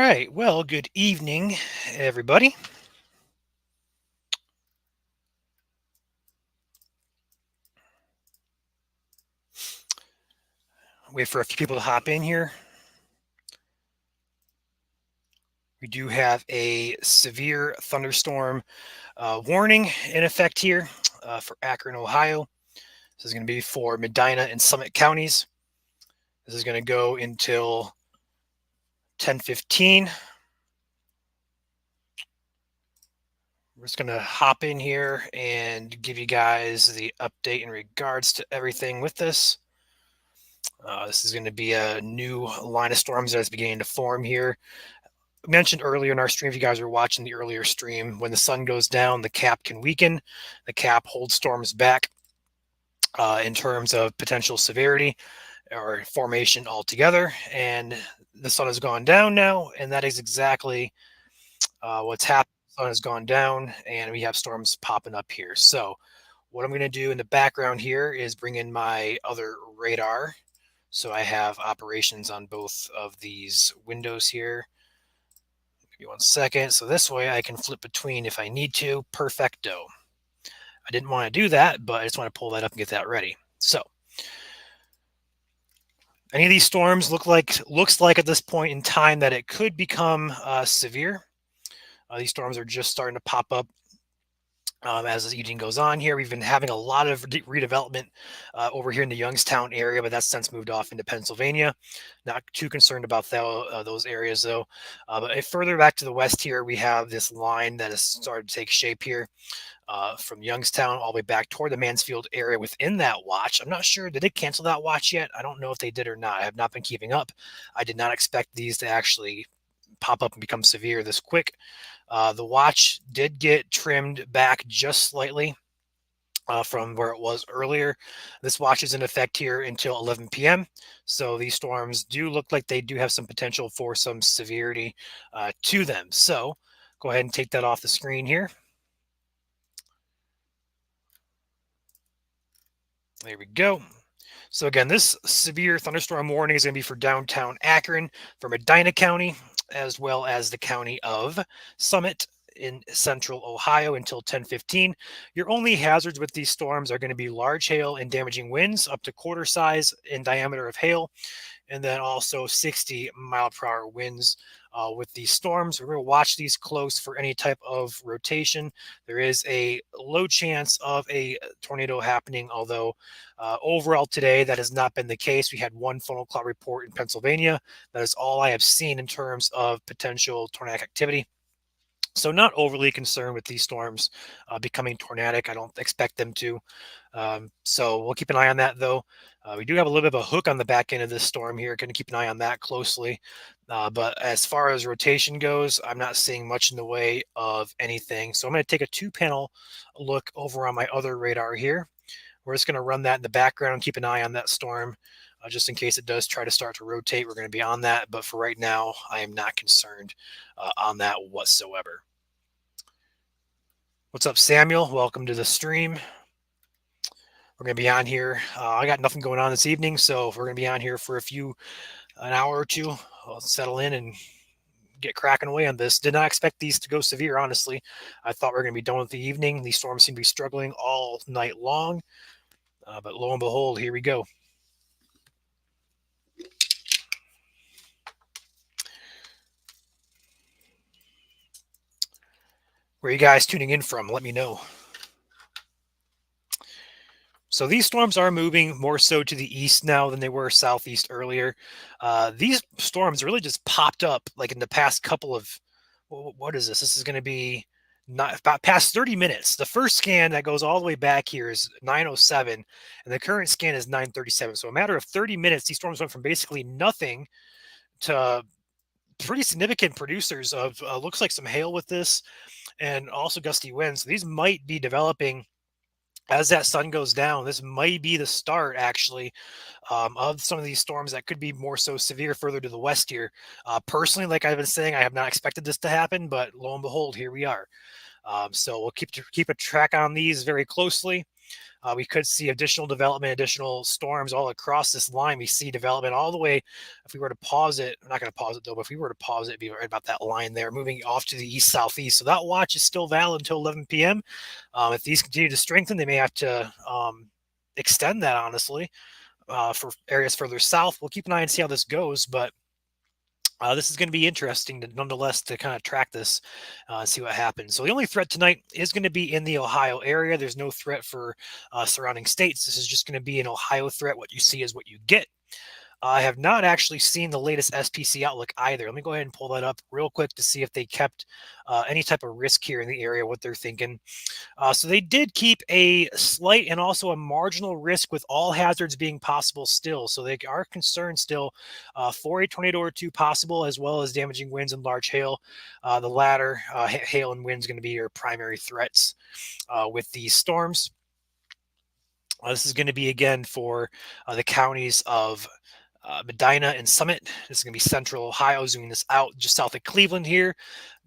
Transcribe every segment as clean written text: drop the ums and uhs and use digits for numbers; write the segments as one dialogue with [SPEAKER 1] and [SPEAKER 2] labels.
[SPEAKER 1] right. Well, good evening, everybody. Wait for a few people to hop in here. We do have a severe thunderstorm warning in effect here for Akron, Ohio. This is going to be for Medina and Summit counties. This is going to go until 10:15. We're just going to hop in here and give you guys the update in regards to everything with this. This is going to be a new line of storms that's beginning to form here. Mentioned earlier in our stream, if you guys were watching the earlier stream, when the sun goes down, the cap can weaken. The cap holds storms back in terms of potential severity or formation altogether. And the sun has gone down now, and that is exactly what's happened. The sun has gone down, and we have storms popping up here. So, what I'm going to do in the background here is bring in my other radar. So, I have operations on both of these windows here. Give me 1 second. So this way I can flip between if I need to. Perfecto. I didn't want to do that, but I just want to pull that up and get that ready. So any of these storms looks like at this point in time that it could become severe. These storms are just starting to pop up as the evening goes on here. We've been having a lot of redevelopment over here in the Youngstown area, but that's since moved off into Pennsylvania. Not too concerned about those areas though. But further back to the west here, we have this line that has started to take shape here from Youngstown all the way back toward the Mansfield area within that watch. I'm not sure, did they cancel that watch yet? I don't know if they did or not. I have not been keeping up. I did not expect these to actually pop up and become severe this quick. The watch did get trimmed back just slightly from where it was earlier. This watch is in effect here until 11 p.m. So these storms do look like they do have some potential for some severity to them. So go ahead and take that off the screen here. There we go. So again, this severe thunderstorm warning is going to be for downtown Akron, for Medina County, as well as the county of Summit in central Ohio until 10:15. Your only hazards with these storms are going to be large hail and damaging winds up to quarter size in diameter of hail, and then also 60-mile-per-hour winds with these storms. We're going to watch these close for any type of rotation. There is a low chance of a tornado happening, although overall today that has not been the case. We had one funnel cloud report in Pennsylvania. That is all I have seen in terms of potential tornadic activity. So not overly concerned with these storms becoming tornadic. I don't expect them to. So we'll keep an eye on that, though. We do have a little bit of a hook on the back end of this storm here. Going to keep an eye on that closely. But as far as rotation goes, I'm not seeing much in the way of anything. So I'm going to take a two-panel look over on my other radar here. We're just going to run that in the background and keep an eye on that storm. Just in case it does try to start to rotate, we're going to be on that. But for right now, I am not concerned on that whatsoever. What's up, Samuel? Welcome to the stream. We're going to be on here. I got nothing going on this evening, so we're going to be on here for an hour or two. I'll settle in and get cracking away on this. Did not expect these to go severe, honestly. I thought we were going to be done with the evening. These storms seem to be struggling all night long. But lo and behold, here we go. Where are you guys tuning in from? Let me know. So these storms are moving more so to the east now than they were southeast earlier. These storms really just popped up like in the past couple of, what is this? This is going to be not about past 30 minutes. The first scan that goes all the way back here is 9:07, and the current scan is 9:37. So a matter of 30 minutes, these storms went from basically nothing to pretty significant producers of looks like some hail with this, and also gusty winds. So these might be developing as that sun goes down. This might be the start, actually, of some of these storms that could be more so severe further to the west here. Personally, like I've been saying, I have not expected this to happen, but lo and behold, here we are. So we'll keep a track on these very closely. We could see additional development, additional storms all across this line. We see development all the way. If we were to pause it, I'm not going to pause it though, but if we were to pause it, it'd be right about that line there, moving off to the east southeast. So that watch is still valid until 11 p.m. If these continue to strengthen, they may have to extend that, honestly, for areas further south. We'll keep an eye and see how this goes, but this is going to be interesting, nonetheless, to kind of track this, see what happens. So the only threat tonight is going to be in the Ohio area. There's no threat for surrounding states. This is just going to be an Ohio threat. What you see is what you get. I have not actually seen the latest SPC outlook either. Let me go ahead and pull that up real quick to see if they kept any type of risk here in the area, what they're thinking. So they did keep a slight and also a marginal risk with all hazards being possible still. So they are concerned still for a tornado or two possible, as well as damaging winds and large hail. The latter, hail and winds, going to be your primary threats with these storms. This is going to be again for the counties of Medina and Summit. This is going to be central Ohio, zooming this out just south of Cleveland here,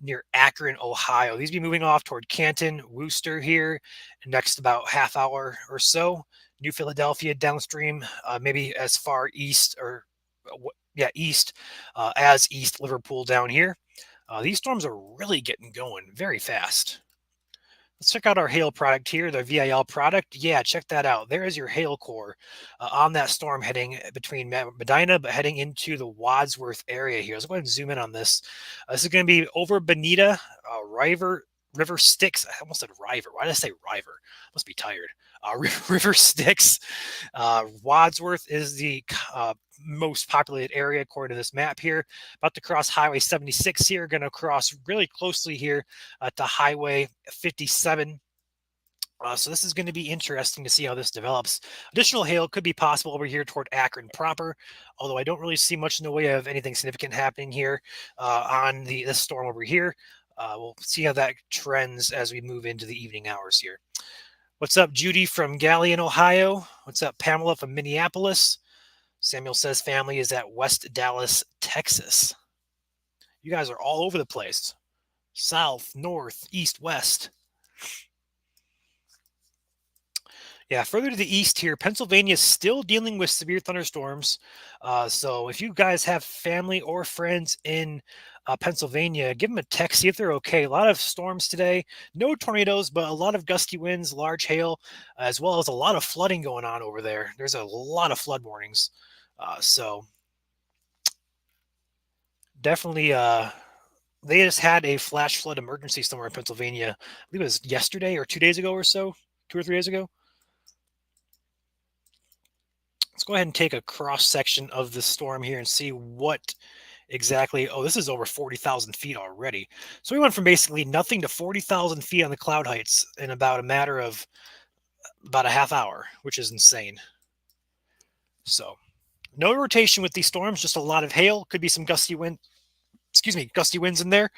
[SPEAKER 1] near Akron, Ohio. These be moving off toward Canton, Worcester here, next about half hour or so. New Philadelphia downstream, maybe as far east or east as East Liverpool down here. These storms are really getting going very fast. Let's check out our hail product here, the VIL product. Yeah, check that out. There is your hail core on that storm heading between Medina, but heading into the Wadsworth area here. Let's go ahead and zoom in on this. This is going to be over Bonita, River Styx. I almost said River. Why did I say River? Must be tired. River Styx. Wadsworth is the most populated area according to this map here. About to cross Highway 76 here. Going to cross really closely here to Highway 57. So this is going to be interesting to see how this develops. Additional hail could be possible over here toward Akron proper, although I don't really see much in the way of anything significant happening here on this storm over here. We'll see how that trends as we move into the evening hours here. What's up, Judy from Galion, Ohio? What's up, Pamela from Minneapolis? Samuel says family is at West Dallas, Texas. You guys are all over the place. South, north, east, west. Yeah, further to the east here, Pennsylvania is still dealing with severe thunderstorms. So if you guys have family or friends in Pennsylvania, give them a text, see if they're okay. A lot of storms today, no tornadoes, but a lot of gusty winds, large hail, as well as a lot of flooding going on over there. There's a lot of flood warnings. So definitely, they just had a flash flood emergency somewhere in Pennsylvania. I believe it was yesterday or 2 days ago or so, 2 or 3 days ago. Let's go ahead and take a cross section of the storm here and see what exactly. Oh, this is over 40,000 feet already. So we went from basically nothing to 40,000 feet on the cloud heights in about a matter of about a half hour, which is insane. So no rotation with these storms, just a lot of hail. Could be some gusty winds in there.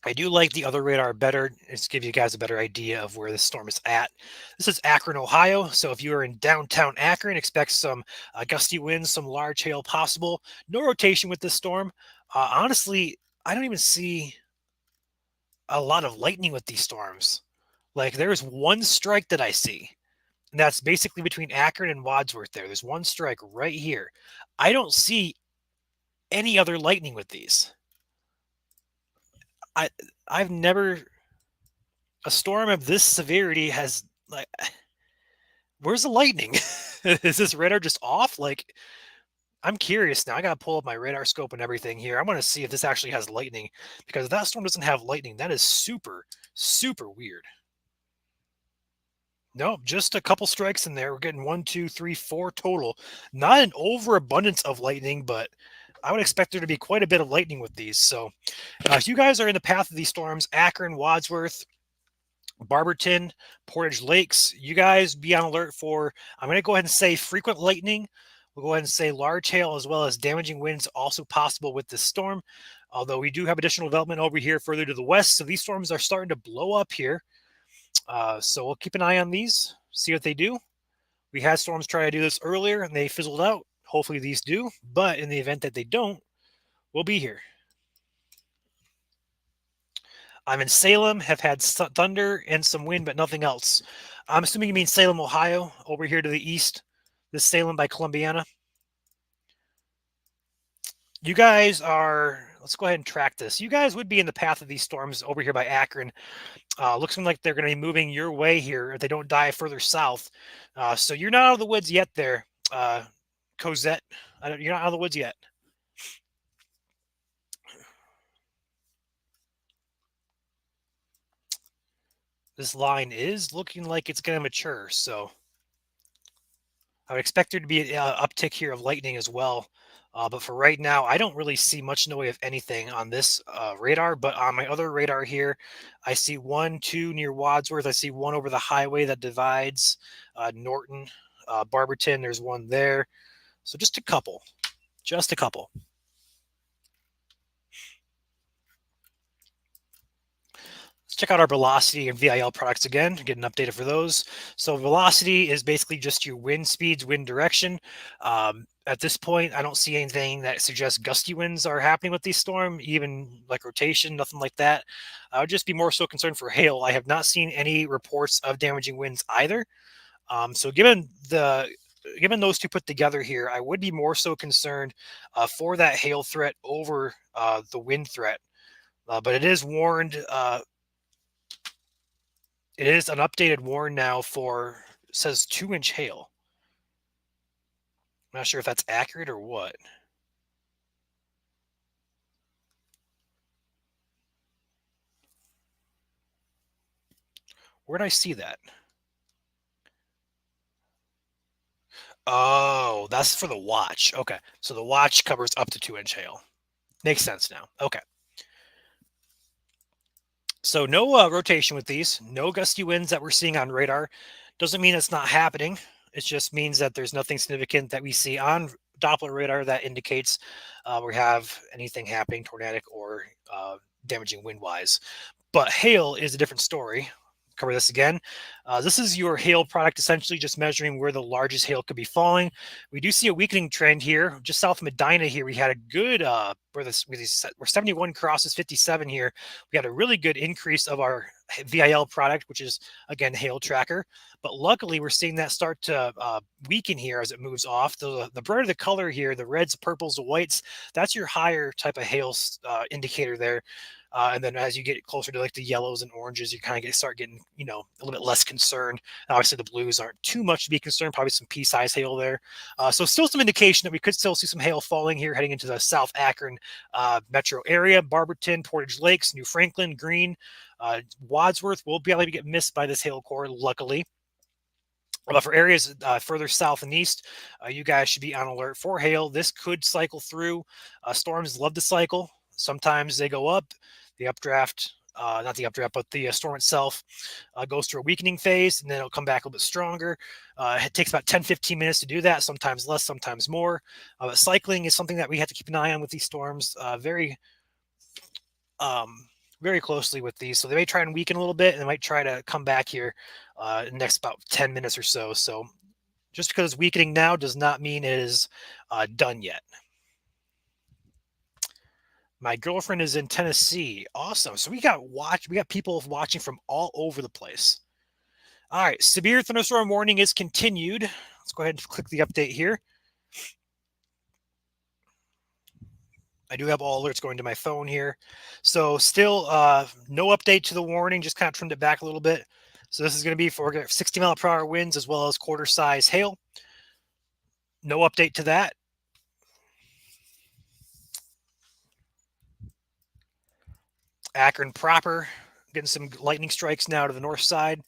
[SPEAKER 1] I do like the other radar better. It's give you guys a better idea of where the storm is at. This is Akron, Ohio. So if you are in downtown Akron, expect some gusty winds, some large hail possible. No rotation with this storm. Honestly, I don't even see a lot of lightning with these storms. Like there's one strike that I see, and that's basically between Akron and Wadsworth there. There's one strike right here. I don't see any other lightning with these. I've never, a storm of this severity has, like, where's the lightning? Is this radar just off? Like, I'm curious now. I gotta pull up my radar scope and everything here. I want to see if this actually has lightning, because if that storm doesn't have lightning, that is super, super weird. Nope, just a couple strikes in there. We're getting 1, 2, 3, 4 total. Not an overabundance of lightning, but I would expect there to be quite a bit of lightning with these. So if you guys are in the path of these storms, Akron, Wadsworth, Barberton, Portage Lakes, you guys be on alert for, I'm going to go ahead and say frequent lightning. We'll go ahead and say large hail, as well as damaging winds also possible with this storm. Although we do have additional development over here further to the west. So these storms are starting to blow up here. So we'll keep an eye on these, see what they do. We had storms try to do this earlier and they fizzled out. Hopefully these do, but in the event that they don't, we'll be here. I'm in Salem, have had thunder and some wind, but nothing else. I'm assuming you mean Salem, Ohio, over here to the east. This Salem by Columbiana. You guys are, let's go ahead and track this. You guys would be in the path of these storms over here by Akron. Looks like they're going to be moving your way here if they don't die further south. So you're not out of the woods yet there, Cosette. You're not out of the woods yet. This line is looking like it's going to mature. So I would expect there to be an uptick here of lightning as well. But for right now, I don't really see much in the way of anything on this radar. But on my other radar here, I see one, two near Wadsworth. I see one over the highway that divides Norton, Barberton. There's one there. So just a couple. Just a couple. Let's check out our velocity and VIL products again, get an update for those. So velocity is basically just your wind speeds, wind direction. At this point, I don't see anything that suggests gusty winds are happening with these storm, even like rotation, nothing like that. I would just be more so concerned for hail. I have not seen any reports of damaging winds either. So given those two put together here, I would be more so concerned for that hail threat over the wind threat. But it is warned. It is an updated warn now for, says 2-inch hail. I'm not sure if that's accurate or what. Where did I see that? Oh, that's for the watch. Okay. So the watch covers up to 2-inch hail. Makes sense now. Okay. So no rotation with these, no gusty winds that we're seeing on radar. Doesn't mean it's not happening. It just means that there's nothing significant that we see on Doppler radar that indicates we have anything happening tornadic or damaging wind wise. But hail is a different story. Cover this again. This is your hail product, essentially just measuring where the largest hail could be falling. We do see a weakening trend here, just south of Medina. Here we had a good where 71 crosses 57 here. We had a really good increase of our VIL product, which is again hail tracker. But luckily, we're seeing that start to weaken here as it moves off. The brighter the color here, the reds, purples, the whites, that's your higher type of hail indicator there. And then as you get closer to like the yellows and oranges, you kind of start getting, a little bit less concerned. Obviously, the blues aren't too much to be concerned, probably some pea-sized hail there. So still some indication that we could still see some hail falling here heading into the South Akron metro area, Barberton, Portage Lakes, New Franklin, Greene, Wadsworth will be able to get missed by this hail core, luckily. But for areas further south and east, you guys should be on alert for hail. This could cycle through. Storms love to cycle. Sometimes they go up. The updraft, not the updraft, but the storm itself goes through a weakening phase, and then it'll come back a little bit stronger. It takes about 10-15 minutes to do that, sometimes less, sometimes more. But cycling is something that we have to keep an eye on with these storms very closely with these. So they may try and weaken a little bit, and they might try to come back here in the next about 10 minutes or so. So just because it's weakening now does not mean it is done yet. My girlfriend is in Tennessee. Awesome. So we got people watching from all over the place. All right. Severe thunderstorm warning is continued. Let's go ahead and click the update here. I do have all alerts going to my phone here. So still no update to the warning, just kind of trimmed it back a little bit. So this is going to be for 60-mile-per-hour winds as well as quarter-size hail. No update to that. Akron proper, getting some lightning strikes now to the north side.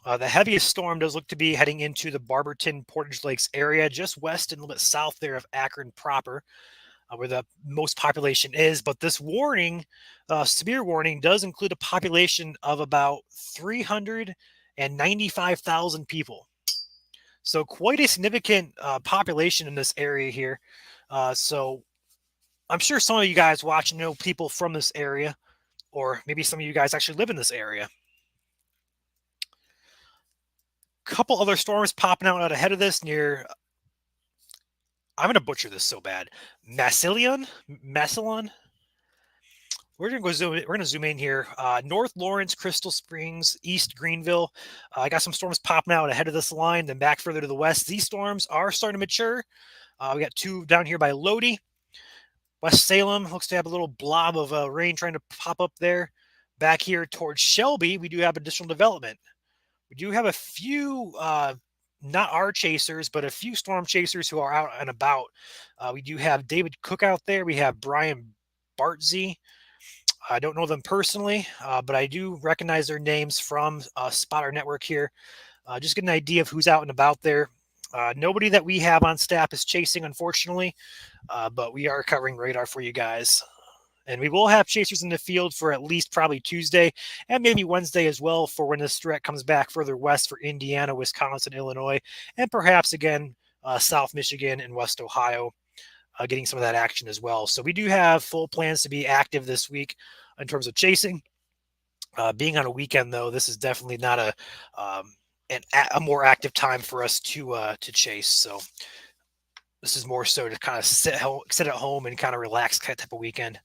[SPEAKER 1] The heaviest storm does look to be heading into the Barberton, Portage Lakes area, just west and a little bit south there of Akron proper, where the most population is. But this warning, severe warning, does include a population of about 395,000 people. So quite a significant population in this area here. So I'm sure some of you guys watching know people from this area, or maybe some of you guys actually live in this area. Couple other storms popping out ahead of this near, I'm going to butcher this so bad, Massillon. We're gonna go zoom. We're gonna zoom in here. North Lawrence, Crystal Springs, East Greenville. I got some storms popping out ahead of this line. Then back further to the west, these storms are starting to mature. We got two down here by Lodi. West Salem looks to have a little blob of rain trying to pop up there. Back here towards Shelby, we do have additional development. We do have a few, not our chasers, but a few storm chasers who are out and about. We do have David Cook out there. We have Brian Bartzy. I don't know them personally, but I do recognize their names from Spotter Network here. Just get an idea of who's out and about there. Nobody that we have on staff is chasing, unfortunately, but we are covering radar for you guys. And we will have chasers in the field for at least probably Tuesday and maybe Wednesday as well for when this threat comes back further west for Indiana, Wisconsin, Illinois, and perhaps again South Michigan and West Ohio, getting some of that action as well. So we do have full plans to be active this week in terms of chasing. Being on a weekend, though, this is definitely not a more active time for us to chase. So this is more so to kind of sit at home and kind of relax type of weekend.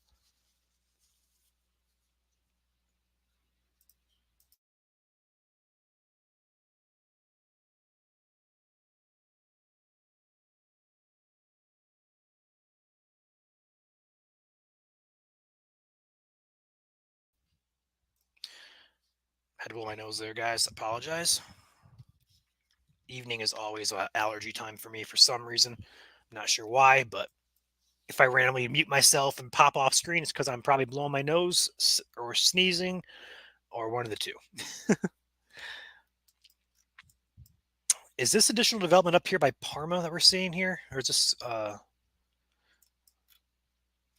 [SPEAKER 1] Had to blow my nose there, guys. Apologize. Evening is always allergy time for me for some reason. I'm not sure why, but if I randomly mute myself and pop off screen, it's because I'm probably blowing my nose or sneezing or one of the two. Is this additional development up here by Parma that we're seeing here? Or is this,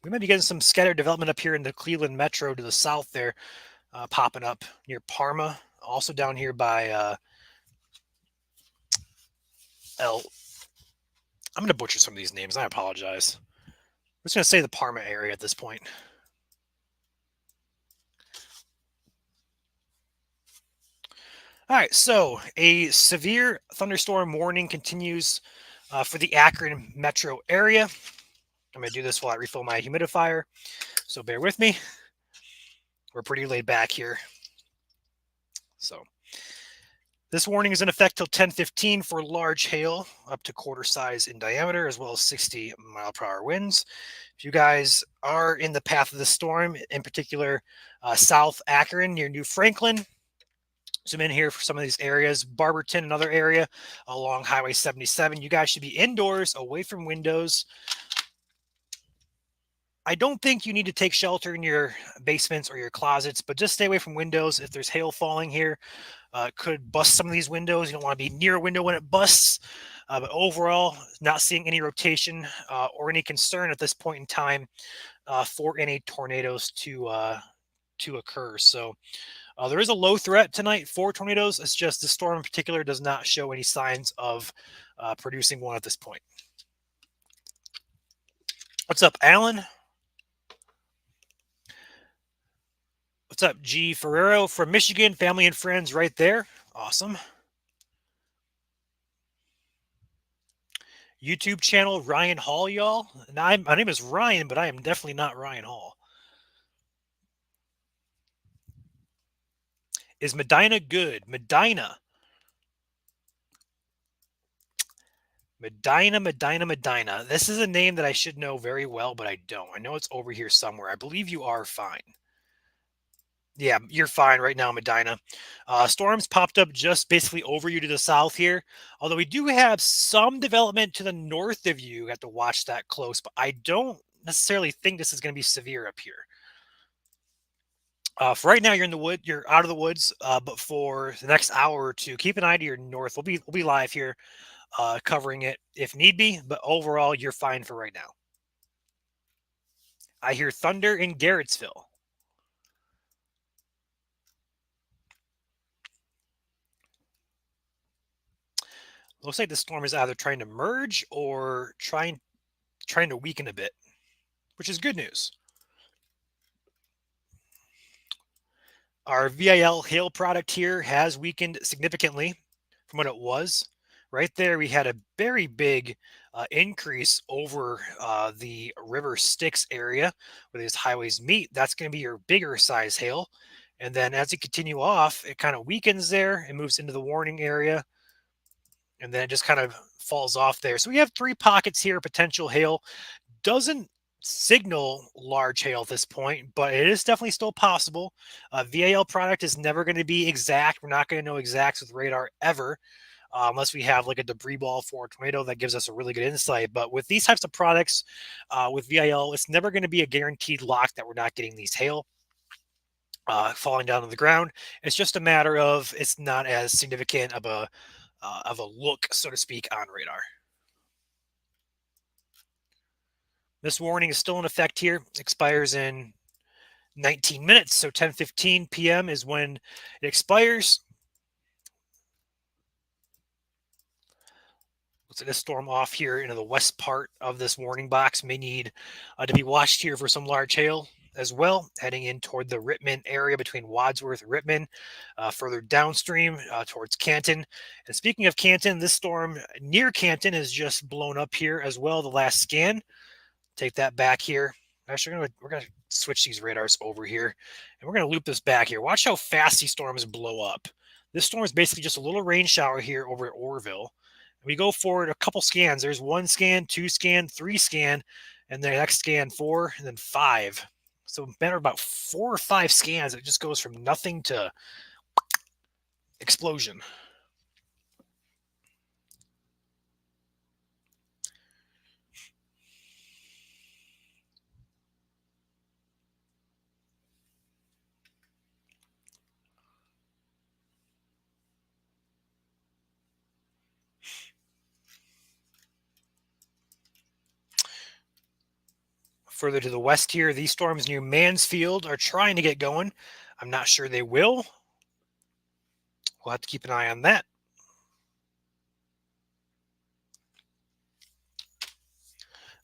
[SPEAKER 1] we might be getting some scattered development up here in the Cleveland Metro to the south there, popping up near Parma. Also down here by I'm going to butcher some of these names. I apologize. I'm just going to say the Parma area at this point. All right, so a severe thunderstorm warning continues for the Akron metro area. I'm going to do this while I refill my humidifier, so bear with me. We're pretty laid back here. So this warning is in effect till 10:15 for large hail up to quarter size in diameter, as well as 60-mile-per-hour winds. If you guys are in the path of the storm, in particular South Akron near New Franklin, zoom in here for some of these areas. Barberton, another area along Highway 77. You guys should be indoors, away from windows. I don't think you need to take shelter in your basements or your closets, but just stay away from windows. If there's hail falling here, it could bust some of these windows. You don't want to be near a window when it busts. But overall, not seeing any rotation or any concern at this point in time for any tornadoes to occur. So there is a low threat tonight for tornadoes. It's just the storm in particular does not show any signs of producing one at this point. What's up, Alan? What's up, G. Ferrero from Michigan? Family and friends right there. Awesome. YouTube channel, Ryan Hall, y'all. Now, my name is Ryan, but I am definitely not Ryan Hall. Is Medina good? Medina. Medina. This is a name that I should know very well, but I don't. I know it's over here somewhere. I believe you are fine. Yeah, you're fine right now, Medina. Storms popped up just basically over you to the south here. Although we do have some development to the north of you. You have to watch that close, but I don't necessarily think this is going to be severe up here. For right now, you're in the wood. You're out of the woods. But for the next hour or two, keep an eye to your north. We'll be live here, covering it if need be. But overall, you're fine for right now. I hear thunder in Garrettsville. Looks like the storm is either trying to merge or trying to weaken a bit, which is good news. Our VIL hail product here has weakened significantly from what it was. Right there, we had a very big increase over the River Styx area where these highways meet. That's going to be your bigger size hail. And then as you continue off, it kind of weakens there and moves into the warning area. And then it just kind of falls off there. So we have three pockets here, potential hail. Doesn't signal large hail at this point, but it is definitely still possible. VAL product is never going to be exact. We're not going to know exacts with radar ever, unless we have like a debris ball for a tornado that gives us a really good insight. But with these types of products, with VIL, it's never going to be a guaranteed lock that we're not getting these hail falling down to the ground. It's just a matter of it's not as significant of a look, so to speak, on radar. This warning is still in effect here. Expires in 19 minutes, so 10:15 p.m. is when it expires. Let's get this storm off here into the west part of this warning box. May need to be watched here for some large hail as well, heading in toward the Rittman area between Wadsworth and Rittman, further downstream towards Canton. And speaking of Canton, this storm near Canton has just blown up here as well. The last scan. Take that back here. Actually, we're gonna switch these radars over here, and we're gonna loop this back here. Watch how fast these storms blow up. This storm is basically just a little rain shower here over at Orville. We go forward a couple scans. There's one scan, two scan, three scan, and the next scan 4, and then 5. So matter about 4 or 5 scans, it just goes from nothing to explosion. Further to the west here, these storms near Mansfield are trying to get going. I'm not sure they will. We'll have to keep an eye on that.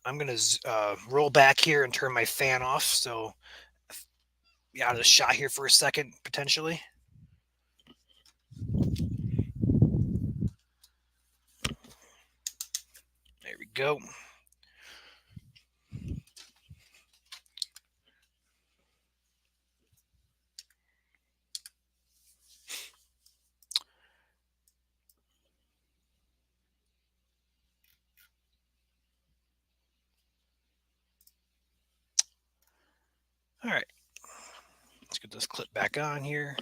[SPEAKER 1] I'm going to roll back here and turn my fan off, so be out of the shot here for a second, potentially. There we go. All right. Let's get this clip back on here.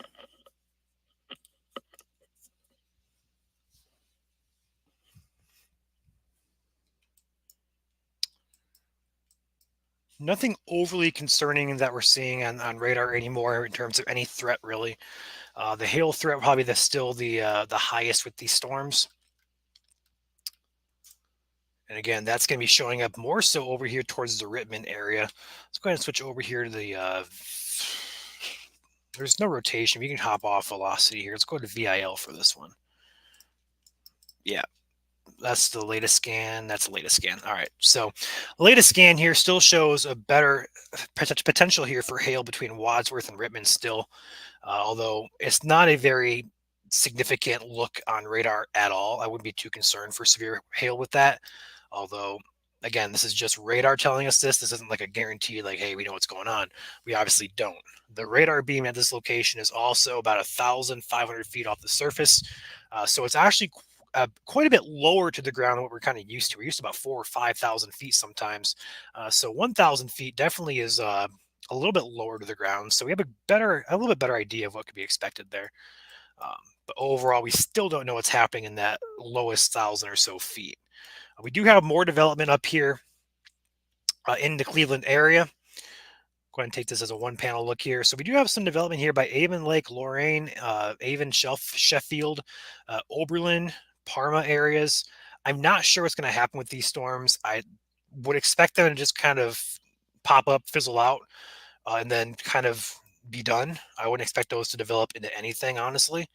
[SPEAKER 1] Nothing overly concerning that we're seeing on radar anymore in terms of any threat, really. The hail threat probably still the highest with these storms. And again, that's going to be showing up more so over here towards the Rittman area. Let's go ahead and switch over here to the. There's no rotation. We can hop off velocity here. Let's go to VIL for this one. Yeah, that's the latest scan. That's the latest scan. All right. So latest scan here still shows a better potential here for hail between Wadsworth and Rittman still, although it's not a very significant look on radar at all. I wouldn't be too concerned for severe hail with that. Although, again, this is just radar telling us this. This isn't like a guarantee, like, hey, we know what's going on. We obviously don't. The radar beam at this location is also about 1,500 feet off the surface. So it's actually quite a bit lower to the ground than what we're kind of used to. We're used to about 4,000 or 5,000 feet sometimes. So 1,000 feet definitely is a little bit lower to the ground. So we have a little bit better idea of what could be expected there. But overall, we still don't know what's happening in that lowest 1,000 or so feet. We do have more development up here in the Cleveland area. Go ahead and take this as a one panel look here. So we do have some development here by Avon Lake, Lorain, Avon, Sheffield, Oberlin, Parma areas. I'm not sure what's going to happen with these storms. I would expect them to just kind of pop up, fizzle out, and then kind of be done. I wouldn't expect those to develop into anything, honestly.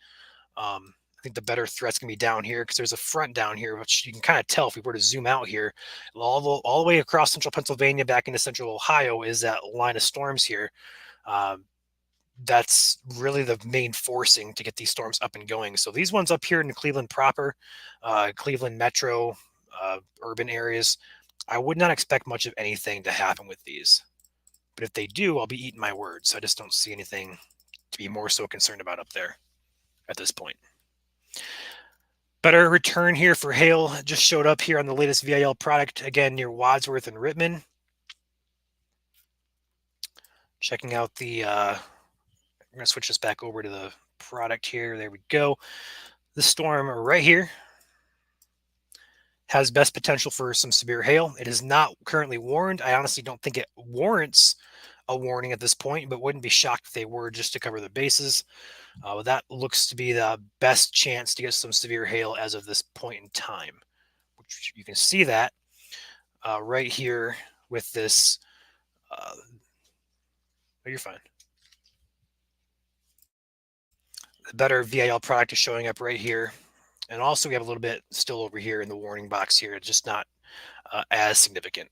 [SPEAKER 1] I think the better threat's going to be down here because there's a front down here, which you can kind of tell if we were to zoom out here. All the way across central Pennsylvania back into central Ohio is that line of storms here. That's really the main forcing to get these storms up and going. So these ones up here in Cleveland proper, Cleveland Metro, urban areas. I would not expect much of anything to happen with these. But if they do, I'll be eating my words. I just don't see anything to be more so concerned about up there at this point. Better return here for hail just showed up here on the latest VIL product, again near Wadsworth and Rittman. Checking out the, I'm going to switch this back over to the product here. There we go. The storm right here has best potential for some severe hail. It is not currently warned. I honestly don't think it warrants a warning at this point, but wouldn't be shocked if they were, just to cover the bases. That looks to be the best chance to get some severe hail as of this point in time, which you can see that right here with this. Oh, you're fine. The better VIL product is showing up right here. And also we have a little bit still over here in the warning box here, just not as significant.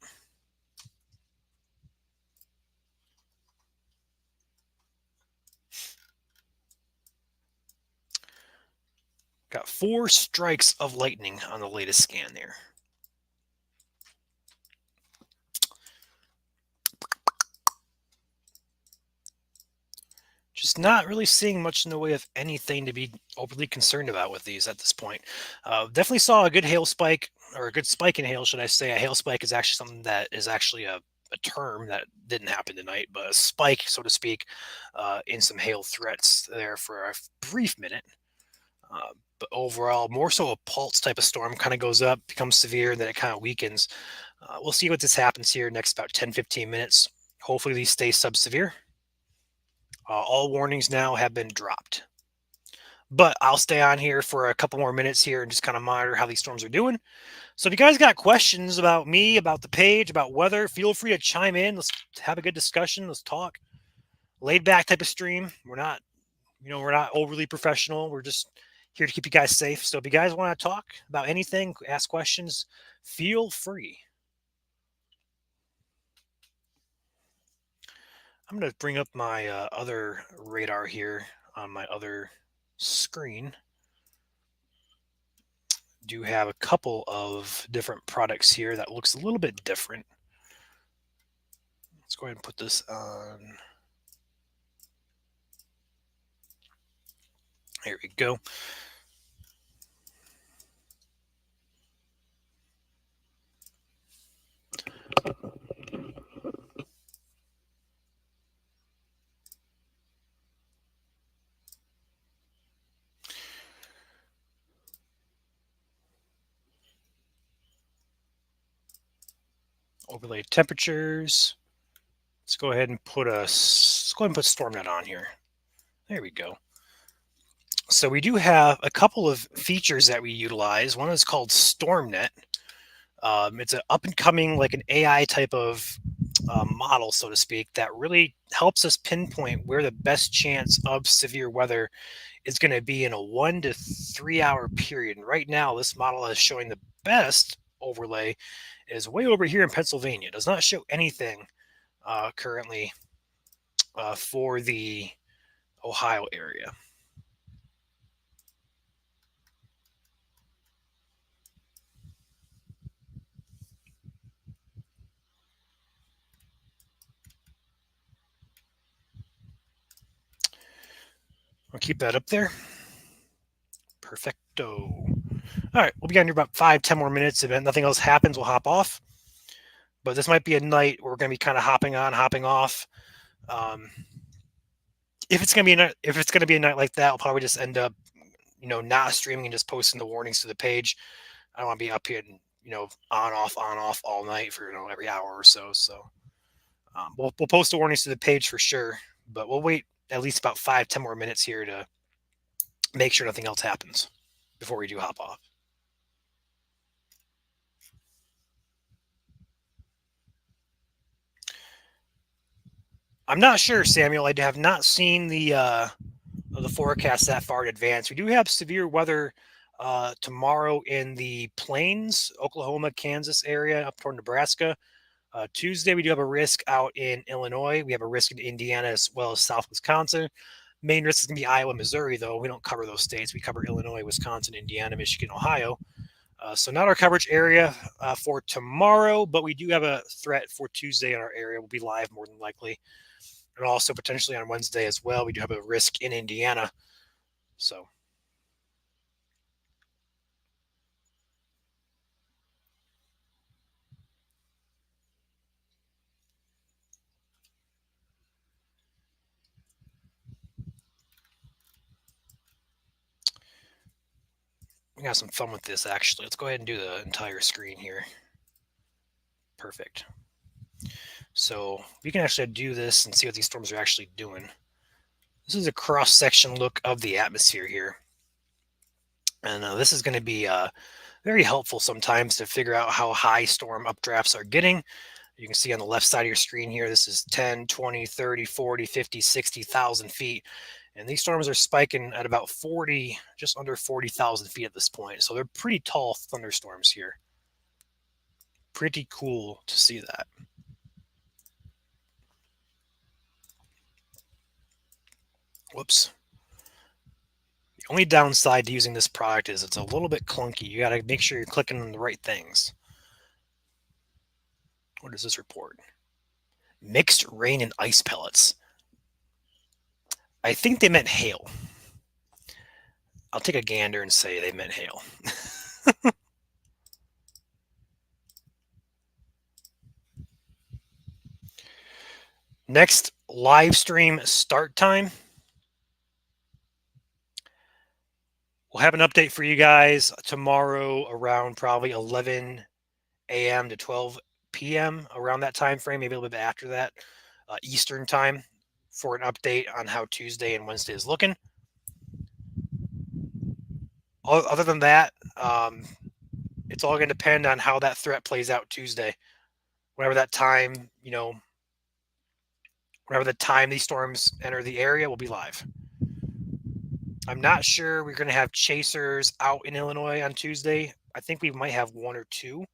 [SPEAKER 1] Got 4 strikes of lightning on the latest scan there. Just not really seeing much in the way of anything to be overly concerned about with these at this point. Definitely saw a good hail spike, or a good spike in hail, should I say. A hail spike is actually something that is actually a term that didn't happen tonight, but a spike, so to speak, in some hail threats there for a brief minute. But overall, more so a pulse type of storm, kind of goes up, becomes severe, and then it kind of weakens. We'll see what this happens here next about 10-15 minutes. Hopefully these stay sub-severe. All warnings now have been dropped. But I'll stay on here for a couple more minutes here and just kind of monitor how these storms are doing. So if you guys got questions about me, about the page, about weather, feel free to chime in. Let's have a good discussion. Let's talk. Laid back type of stream. We're not overly professional. We're just here to keep you guys safe. So if you guys want to talk about anything, ask questions, feel free. I'm going to bring up my other radar here on my other screen. Do have a couple of different products here that looks a little bit different. Let's go ahead and put this on. Here we go. Overlay temperatures. Let's go ahead and put StormNet on here. There we go. So we do have a couple of features that we utilize. One is called StormNet. It's an up and coming, like an AI type of model, so to speak, that really helps us pinpoint where the best chance of severe weather is going to be in a 1 to 3 hour period. And right now, this model is showing the best overlay is way over here in Pennsylvania. It does not show anything currently for the Ohio area. I'll keep that up there. Perfecto. All right, we'll be on here about 5-10 more minutes. If nothing else happens, we'll hop off. But this might be a night where we're going to be kind of hopping on, hopping off. If it's going to be a night like that, I'll probably just end up, not streaming and just posting the warnings to the page. I don't want to be up here and, on off all night for every hour or so. So we'll post the warnings to the page for sure. But we'll wait at least about 5-10 more minutes here to make sure nothing else happens before we do hop off. I'm not sure, Samuel. I have not seen the forecast that far in advance. We do have severe weather tomorrow in the plains, Oklahoma, Kansas area, up toward Nebraska. Tuesday, we do have a risk out in Illinois. We have a risk in Indiana as well as South Wisconsin. Main risk is going to be Iowa, Missouri, though. We don't cover those states. We cover Illinois, Wisconsin, Indiana, Michigan, Ohio. So not our coverage area for tomorrow, but we do have a threat for Tuesday in our area. We'll be live more than likely, and also potentially on Wednesday as well. We do have a risk in Indiana. So we got some fun with this actually. Let's go ahead and do the entire screen here. Perfect. So we can actually do this and see what these storms are actually doing. This is a cross-section look of the atmosphere here. And this is going to be very helpful sometimes to figure out how high storm updrafts are getting. You can see on the left side of your screen here, this is 10, 20, 30, 40, 50, 60,000 feet. And these storms are spiking at about 40, just under 40,000 feet at this point. So they're pretty tall thunderstorms here. Pretty cool to see that. Whoops. The only downside to using this product is it's a little bit clunky. You got to make sure you're clicking on the right things. What does this report? Mixed rain and ice pellets. I think they meant hail. I'll take a gander and say they meant hail. Next live stream start time. We'll have an update for you guys tomorrow around probably 11 a.m. to 12 p.m. around that time frame, maybe a little bit after that, Eastern time, for an update on how Tuesday and Wednesday is looking. Other than that, it's all going to depend on how that threat plays out Tuesday. Whenever that time, whenever the time these storms enter the area, we'll be live. I'm not sure we're going to have chasers out in Illinois on Tuesday. I think we might have one or two.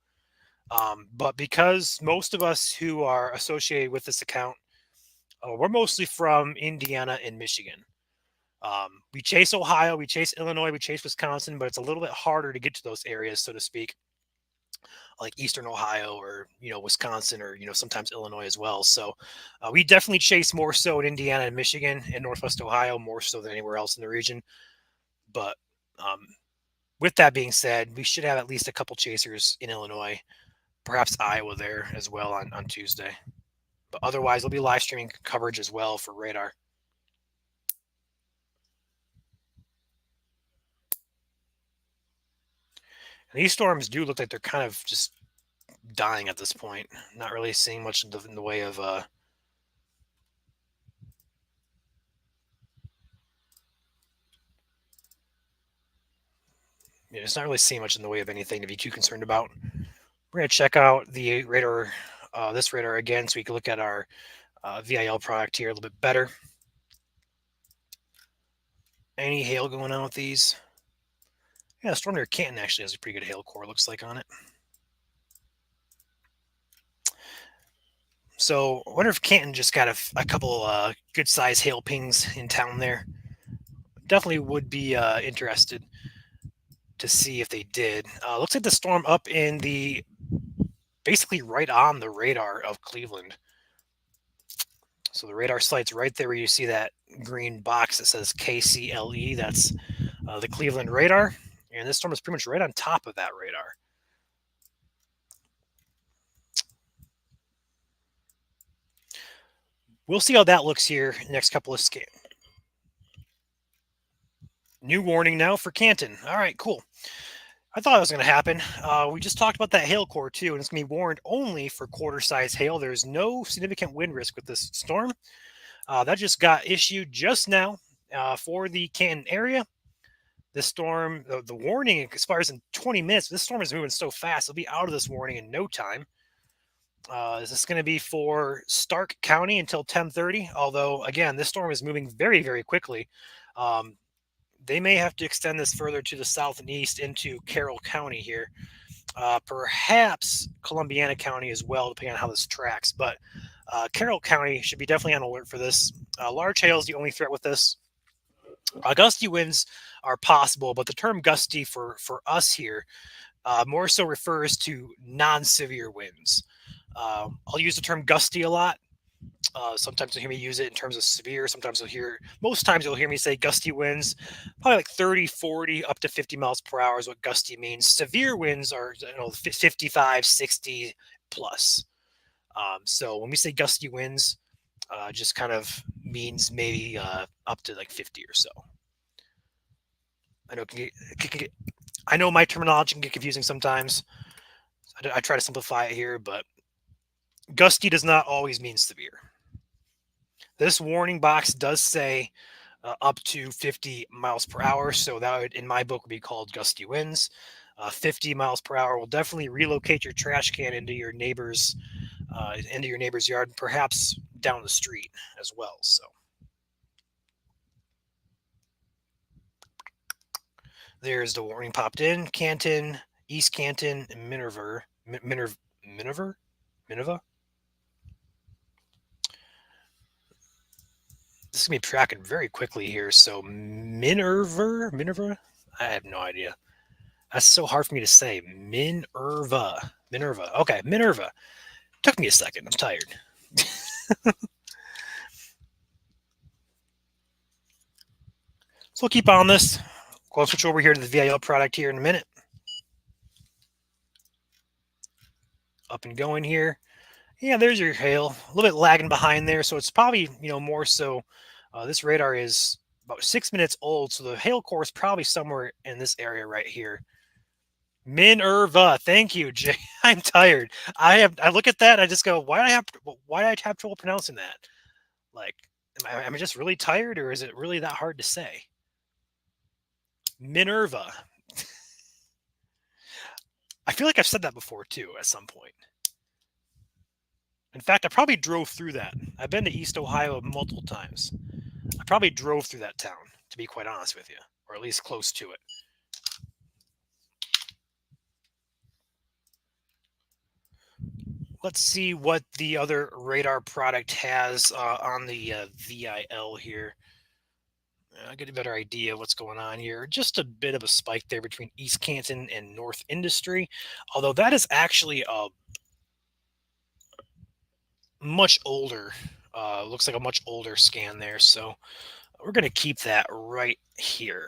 [SPEAKER 1] But because most of us who are associated with this account, we're mostly from Indiana and Michigan. We chase Ohio, we chase Illinois, we chase Wisconsin, but it's a little bit harder to get to those areas, so to speak, like Eastern Ohio or, Wisconsin or, sometimes Illinois as well. So we definitely chase more so in Indiana and Michigan and Northwest Ohio, more so than anywhere else in the region. But with that being said, we should have at least a couple chasers in Illinois, perhaps Iowa there as well on Tuesday. But otherwise, we'll be live streaming coverage as well for radar. And these storms do look like they're kind of just dying at this point. Not really seeing much in the way of it's not really seeing much in the way of anything to be too concerned about. We're going to check out the radar, this radar again, so we can look at our VIL product here a little bit better. Any hail going on with these? Yeah, Storm near Canton actually has a pretty good hail core, looks like, on it. So I wonder if Canton just got a couple good size hail pings in town there. Definitely would be interested to see if they did. Looks like the storm up in the basically right on the radar of Cleveland. So the radar site's right there where you see that green box that says KCLE. That's the Cleveland radar. And this storm is pretty much right on top of that radar. We'll see how that looks here in the next couple of scans. New warning now for Canton. All right, cool. I thought it was going to happen. We just talked about that hail core too, and it's going to be warned only for quarter-size hail. There's no significant wind risk with this storm. That just got issued just now for the Canton area. This storm, the warning expires in 20 minutes. This storm is moving so fast; it'll be out of this warning in no time. Is this going to be for Stark County until 10:30? Although, again, this storm is moving very, very quickly. They may have to extend this further to the south and east into Carroll County here. Perhaps Columbiana County as well, depending on how this tracks. But Carroll County should be definitely on alert for this. Large hail is the only threat with this. Gusty winds are possible, but the term gusty for us here more so refers to non-severe winds. I'll use the term gusty a lot. Sometimes you'll hear me use it in terms of severe. Sometimes most times you'll hear me say gusty winds, probably like 30, 40, up to 50 miles per hour is what gusty means. Severe winds are, 55, 60 plus. So when we say gusty winds, just kind of means maybe up to like 50 or so. I know I know my terminology can get confusing sometimes. I try to simplify it here, but gusty does not always mean severe. This warning box does say up to 50 miles per hour, so that would, in my book, would be called gusty winds. 50 miles per hour will definitely relocate your trash can into your neighbor's yard, perhaps down the street as well. So there's the warning popped in: Canton, East Canton, and Minerva. Minerva. This is gonna be tracking very quickly here. So Minerva. I have no idea. That's so hard for me to say. Minerva. Okay, Minerva. Took me a second. I'm tired. So we'll keep on this. We'll switch over here to the VIL product here in a minute. Up and going here. Yeah, there's your hail. A little bit lagging behind there, so it's probably, more so. This radar is about 6 minutes old, so the hail core is probably somewhere in this area right here. Minerva. Thank you, Jay. I'm tired. I look at that, I just go, why do I have trouble pronouncing that? Like, am I just really tired, or is it really that hard to say? Minerva. I feel like I've said that before too at some point. In fact, I probably drove through that. I've been to East Ohio multiple times. I probably drove through that town, to be quite honest with you, or at least close to it. Let's see what the other radar product has on the VIL here. I get a better idea of what's going on here. Just a bit of a spike there between East Canton and North Industry, although that is actually a much older, looks like a much older scan there. So we're going to keep that right here.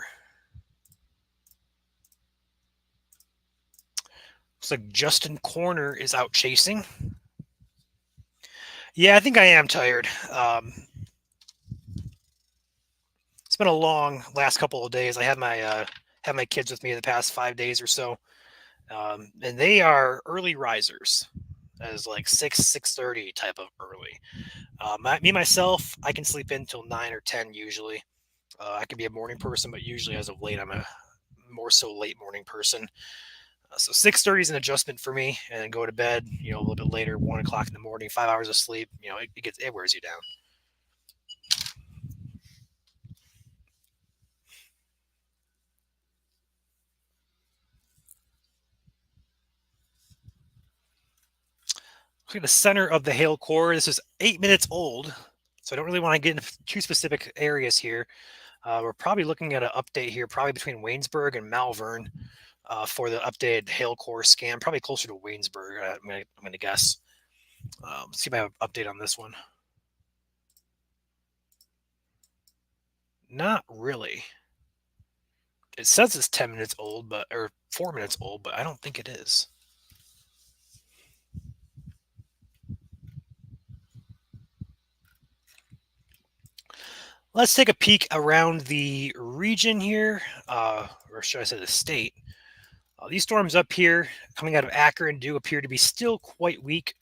[SPEAKER 1] Looks like Justin Corner is out chasing. Yeah, I think I am tired. It's been a long last couple of days. I had my kids with me the past 5 days or so, and they are early risers, as like 6:30 type of early. Me myself, I can sleep in till 9 or 10 usually. I can be a morning person, but usually as of late, I'm a more so late morning person. So 6:30 is an adjustment for me, and then go to bed, a little bit later, 1 o'clock in the morning, 5 hours of sleep. It wears you down. Look at the center of the hail core. This is 8 minutes old, so I don't really want to get into too specific areas here. We're probably looking at an update here, probably between Waynesburg and Malvern, for the updated hail core scan, probably closer to Waynesburg. I'm going to guess. Let's see if I have an update on this one. Not really. It says it's 10 minutes old, or 4 minutes old, but I don't think it is. Let's take a peek around the region here, or should I say the state. These storms up here coming out of Akron do appear to be still quite weak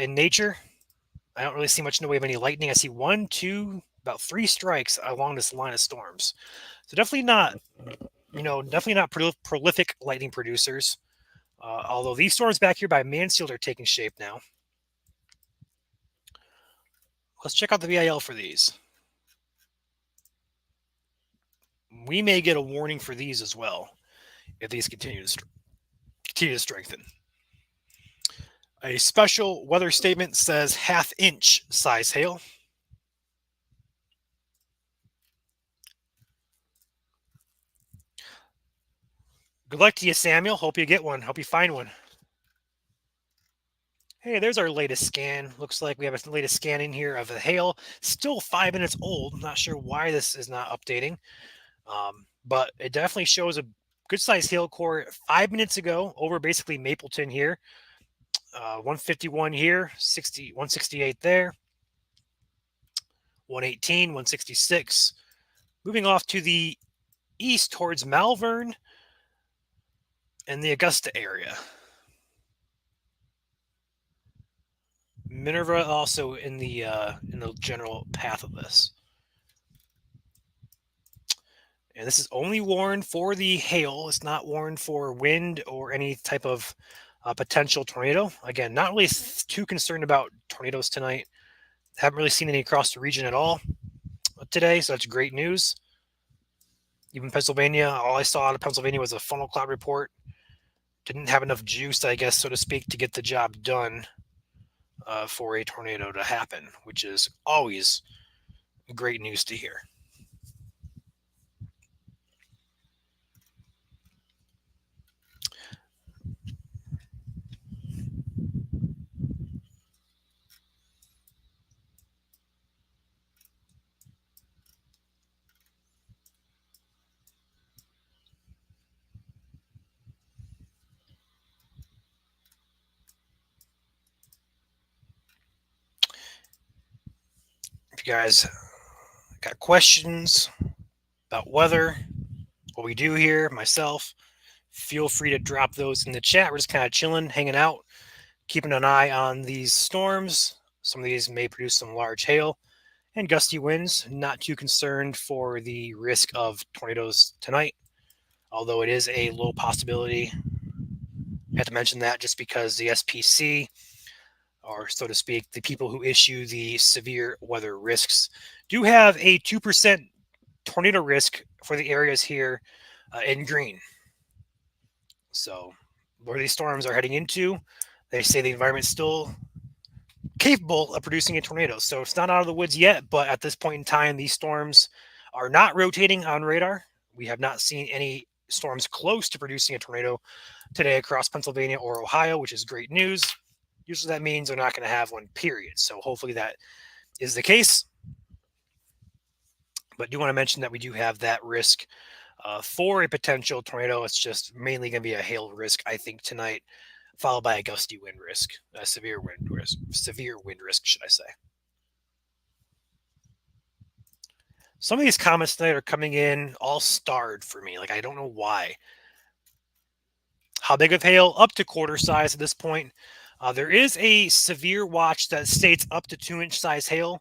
[SPEAKER 1] in nature. I don't really see much in the way of any lightning. I see 1, 2, about 3 strikes along this line of storms. So definitely not, prolific lightning producers. Although these storms back here by Mansfield are taking shape now. Let's check out the VIL for these. We may get a warning for these as well if these continue to strengthen. A special weather statement says 1/2 inch size hail. Good luck to you, Samuel. Hope you get one. Hope you find one. Hey, there's our latest scan. Looks like we have a latest scan in here of the hail. Still 5 minutes old. Not sure why this is not updating, but it definitely shows a good sized hail core 5 minutes ago over basically Mapleton here. 151 here, 60, 168 there, 118, 166. Moving off to the east towards Malvern and the Augusta area. Minerva also in the general path of this. And this is only warned for the hail. It's not warned for wind or any type of potential tornado. Again, not really too concerned about tornadoes tonight. Haven't really seen any across the region at all today, so that's great news. Even Pennsylvania, all I saw out of Pennsylvania was a funnel cloud report. Didn't have enough juice, I guess, so to speak, to get the job done for a tornado to happen, which is always great news to hear. If you guys got questions about weather, what we do here, myself, feel free to drop those in the chat. We're just kind of chilling, hanging out, keeping an eye on these storms. Some of these may produce some large hail and gusty winds. Not too concerned for the risk of tornadoes tonight, although it is a low possibility. I have to mention that just because the SPC, or so to speak, the people who issue the severe weather risks, do have a 2% tornado risk for the areas here in green. So where these storms are heading into, they say the environment's still capable of producing a tornado. So it's not out of the woods yet, but at this point in time, these storms are not rotating on radar. We have not seen any storms close to producing a tornado today across Pennsylvania or Ohio, which is great news. Usually that means they're not going to have one, period. So hopefully that is the case. But do want to mention that we do have that risk for a potential tornado. It's just mainly going to be a hail risk, I think, tonight, followed by a gusty wind risk, a severe wind risk, should I say. Some of these comments tonight are coming in all starred for me. Like, I don't know why. How big of hail? Up to quarter size at this point. There is a severe watch that states up to 2-inch size hail.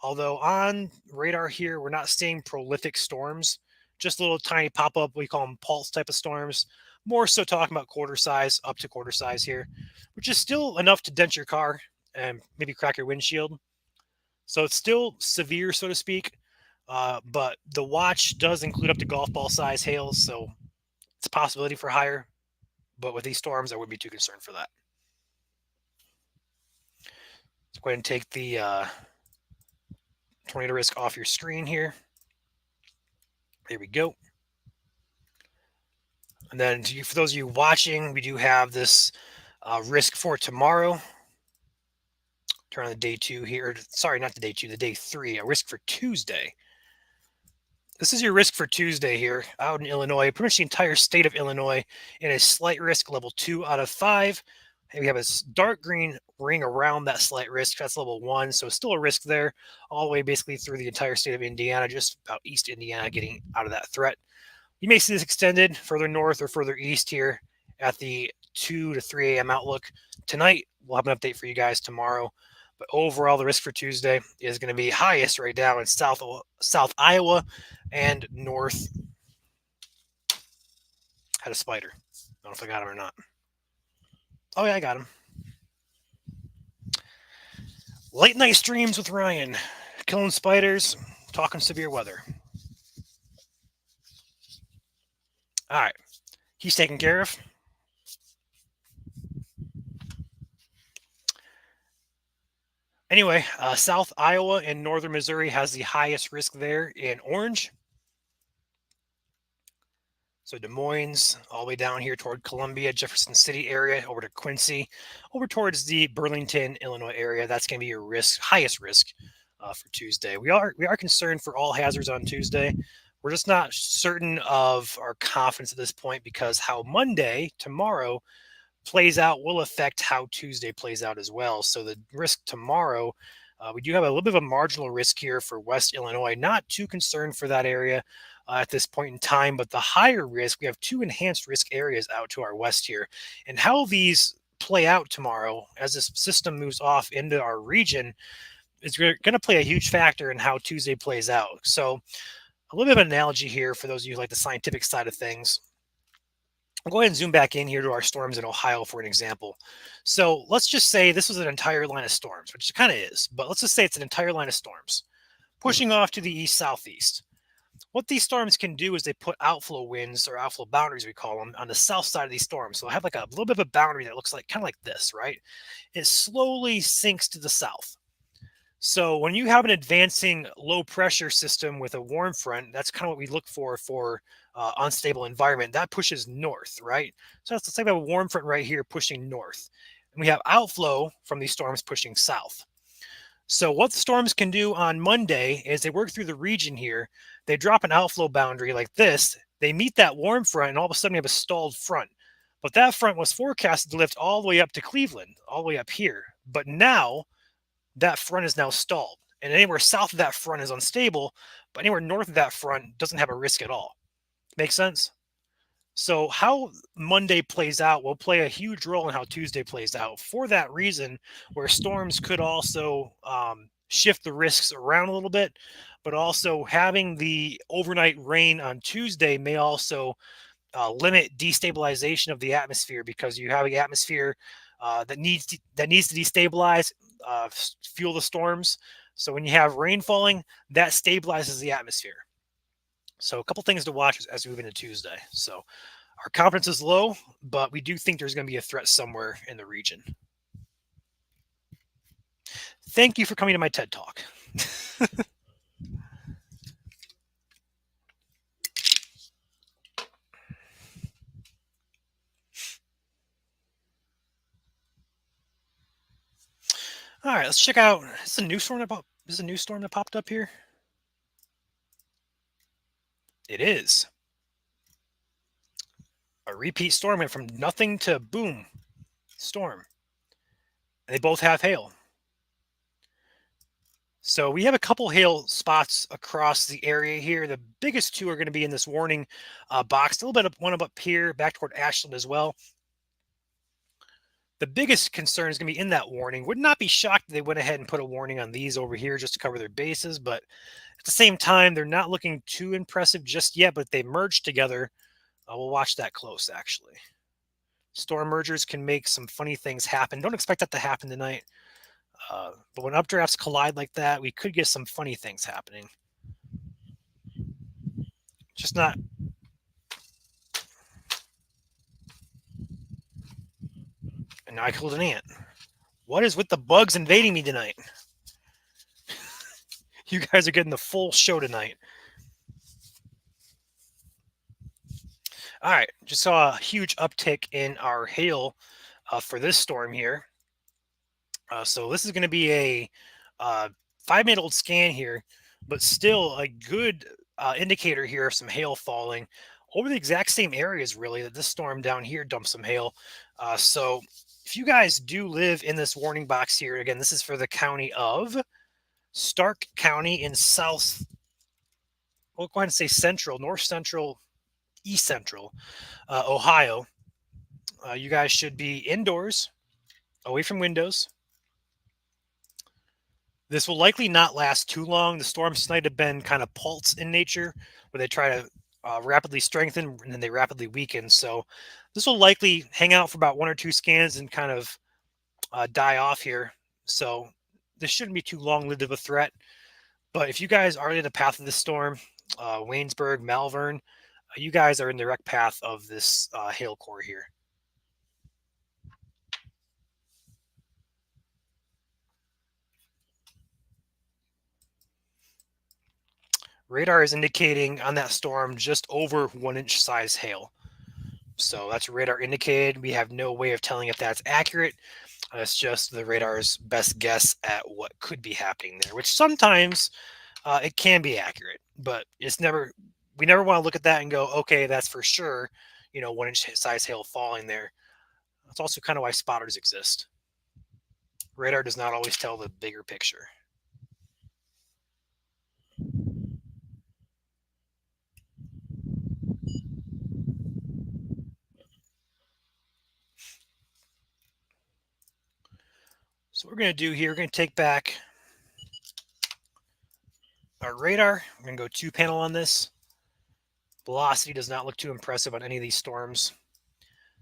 [SPEAKER 1] Although on radar here, we're not seeing prolific storms, just little tiny pop-up, we call them pulse type of storms. More so talking about quarter size, up to quarter size here, which is still enough to dent your car and maybe crack your windshield. So it's still severe, so to speak. But the watch does include up to golf ball size hail, so it's a possibility for higher. But with these storms, I wouldn't be too concerned for that. Let's go ahead and take the tornado risk off your screen here. There we go. And then for those of you watching, we do have this risk for tomorrow. Turn on the day 2 here. Sorry, not the day 2, the day 3. A risk for Tuesday. This is your risk for Tuesday here out in Illinois. Pretty much the entire state of Illinois in a slight risk, level 2 out of 5. And we have a dark green ring around that slight risk. That's level 1. So still a risk there all the way basically through the entire state of Indiana, just about East Indiana getting out of that threat. You may see this extended further north or further east here at the 2 to 3 a.m. outlook. Tonight, we'll have an update for you guys tomorrow. But overall, the risk for Tuesday is going to be highest right now in South Iowa and North. Had a spider. I don't know if I got him or not. Oh, yeah, I got him. Late night streams with Ryan. Killing spiders, talking severe weather. All right. He's taken care of. Anyway, South Iowa and Northern Missouri has the highest risk there in orange. So Des Moines, all the way down here toward Columbia, Jefferson City area, over to Quincy, over towards the Burlington, Illinois area. That's going to be your highest risk for Tuesday. We are concerned for all hazards on Tuesday. We're just not certain of our confidence at this point because how Monday, tomorrow, plays out will affect how Tuesday plays out as well. So the risk tomorrow, we do have a little bit of a marginal risk here for West Illinois. Not too concerned for that area at this point in time, but the higher risk, we have two enhanced risk areas out to our west here. And how these play out tomorrow as this system moves off into our region is going to play a huge factor in how Tuesday plays out. So a little bit of an analogy here for those of you who like the scientific side of things. I'll go ahead and zoom back in here to our storms in Ohio for an example. So let's just say this was an entire line of storms, which it kind of is, but let's just say it's an entire line of storms pushing off to the east southeast. What these storms can do is they put outflow winds or outflow boundaries, we call them, on the south side of these storms. So I have like a little bit of a boundary that looks like kind of like this, right? It slowly sinks to the south. So when you have an advancing low pressure system with a warm front, that's kind of what we look for unstable environment. That pushes north, right? So that's the same type of warm front right here pushing north. And we have outflow from these storms pushing south. So what the storms can do on Monday is they work through the region here. They drop an outflow boundary like this. They meet that warm front, and all of a sudden we have a stalled front. But that front was forecasted to lift all the way up to Cleveland, all the way up here. But now that front is now stalled. And anywhere south of that front is unstable, but anywhere north of that front doesn't have a risk at all. Make sense? So how Monday plays out will play a huge role in how Tuesday plays out. For that reason, where storms could also shift the risks around a little bit, but also having the overnight rain on Tuesday may also limit destabilization of the atmosphere because you have the atmosphere that needs to destabilize, fuel the storms. So when you have rain falling, that stabilizes the atmosphere. So a couple things to watch as we move into Tuesday. So our confidence is low, but we do think there's going to be a threat somewhere in the region. Thank you for coming to my TED Talk. All right, let's check out. Is a new storm that popped up here? It is. A repeat storm went from nothing to boom, storm. And they both have hail. So we have a couple hail spots across the area here. The biggest two are going to be in this warning box. A little bit of one up here, back toward Ashland as well. The biggest concern is going to be in that warning. Would not be shocked if they went ahead and put a warning on these over here just to cover their bases. But at the same time, they're not looking too impressive just yet. But if they merge together, we'll watch that close, actually. Storm mergers can make some funny things happen. Don't expect that to happen tonight. But when updrafts collide like that, we could get some funny things happening. Just not. And now I killed an ant. What is with the bugs invading me tonight? You guys are getting the full show tonight. All right, just saw a huge uptick in our hail for this storm here. So this is going to be a 5-minute old scan here, but still a good indicator here of some hail falling over the exact same areas, really, that this storm down here dumped some hail. So if you guys do live in this warning box here, again, this is for the county of Stark County in South, we'll go ahead and say central, north central, east central, Ohio. You guys should be indoors, away from windows. This will likely not last too long. The storms tonight have been kind of pulse in nature, where they try to rapidly strengthen and then they rapidly weaken. So this will likely hang out for about 1 or 2 scans and kind of die off here. So this shouldn't be too long-lived of a threat. But if you guys are in the path of this storm, Waynesburg, Malvern, you guys are in the direct path of this hail core here. Radar is indicating on that storm just over 1-inch size hail. So that's radar indicated. We have no way of telling if that's accurate. It's just the radar's best guess at what could be happening there, which sometimes it can be accurate, but it's never. We never want to look at that and go, okay, that's for sure. 1-inch size hail falling there. That's also kind of why spotters exist. Radar does not always tell the bigger picture. So what we're going to do here, we're going to take back our radar. We're going to go 2-panel on this. Velocity does not look too impressive on any of these storms.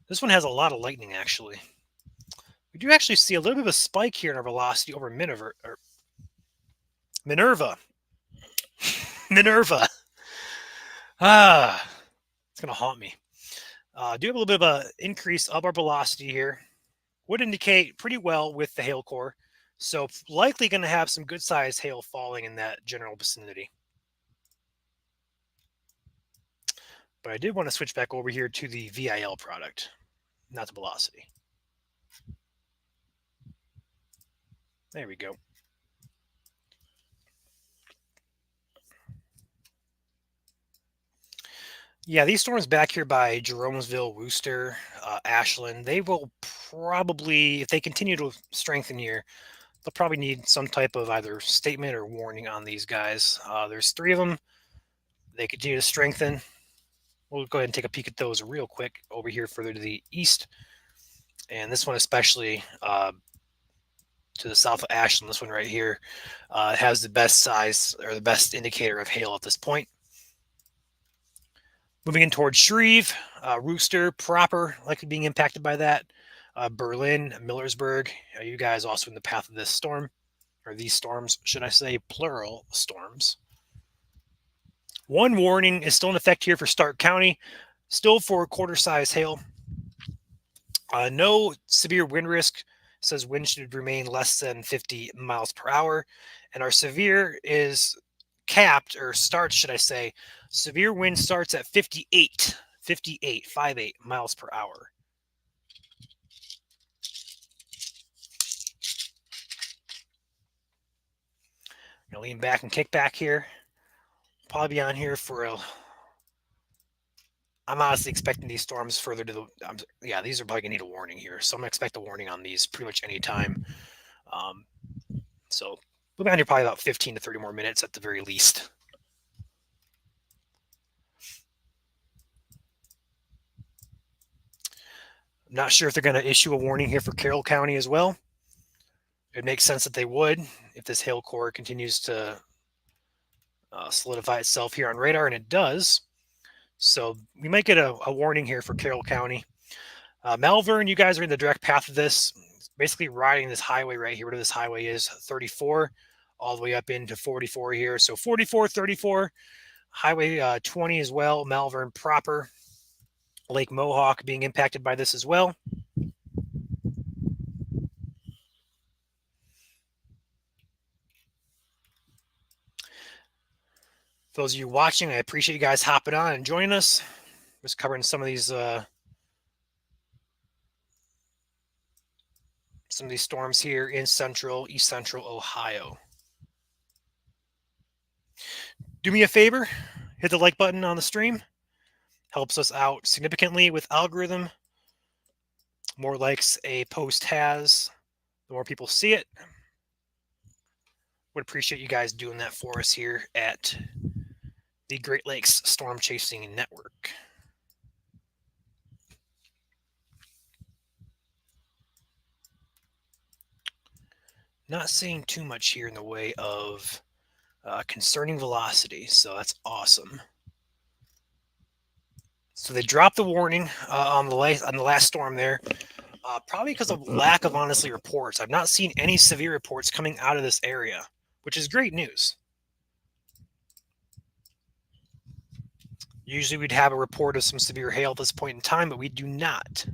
[SPEAKER 1] This one has a lot of lightning, actually. We do actually see a little bit of a spike here in our velocity over Minerva. Minerva. It's going to haunt me. Do have a little bit of an increase of our velocity here. Would indicate pretty well with the hail core. So likely going to have some good sized hail falling in that general vicinity. But I did want to switch back over here to the VIL product, not the velocity. There we go. Yeah, these storms back here by Jeromesville, Wooster, Ashland, they will probably, if they continue to strengthen here, they'll probably need some type of either statement or warning on these guys. There's 3 of them. They continue to strengthen. We'll go ahead and take a peek at those real quick over here further to the east. And this one especially to the south of Ashland, this one right here, has the best size or the best indicator of hail at this point. Moving in towards Shreve, Rooster proper, likely being impacted by that. Berlin, Millersburg, you guys also in the path of this storm, or these storms, should I say, plural storms. One warning is still in effect here for Stark County, still for quarter-size hail. No severe wind risk. Says wind should remain less than 50 miles per hour. And our severe is capped, or starts, should I say. Severe wind starts at 58 miles per hour. Gonna lean back and kick back here. Probably be on here for I'm honestly expecting these storms further to the. Yeah, these are probably gonna need a warning here, so I'm gonna expect a warning on these pretty much any time. So we'll be on here probably about 15 to 30 more minutes at the very least. I'm not sure if they're going to issue a warning here for Carroll County as well. It makes sense that they would if this hail core continues to solidify itself here on radar, and it does. So we might get a warning here for Carroll County. Malvern, you guys are in the direct path of this. It's basically riding this highway right here. Where this highway is 34 all the way up into 44 here. So 44, 34, Highway 20 as well, Malvern proper. Lake Mohawk being impacted by this as well. For those of you watching, I appreciate you guys hopping on and joining us. Just covering some of these storms here in east central Ohio. Do me a favor, hit the like button on the stream. Helps us out significantly with algorithm. More likes a post has, the more people see it. Would appreciate you guys doing that for us here at the Great Lakes Storm Chasing Network. Not seeing too much here in the way of concerning velocity, so that's awesome. So they dropped the warning on the last storm there, probably because of lack of honestly reports. I've not seen any severe reports coming out of this area, which is great news. Usually we'd have a report of some severe hail at this point in time, but we do not.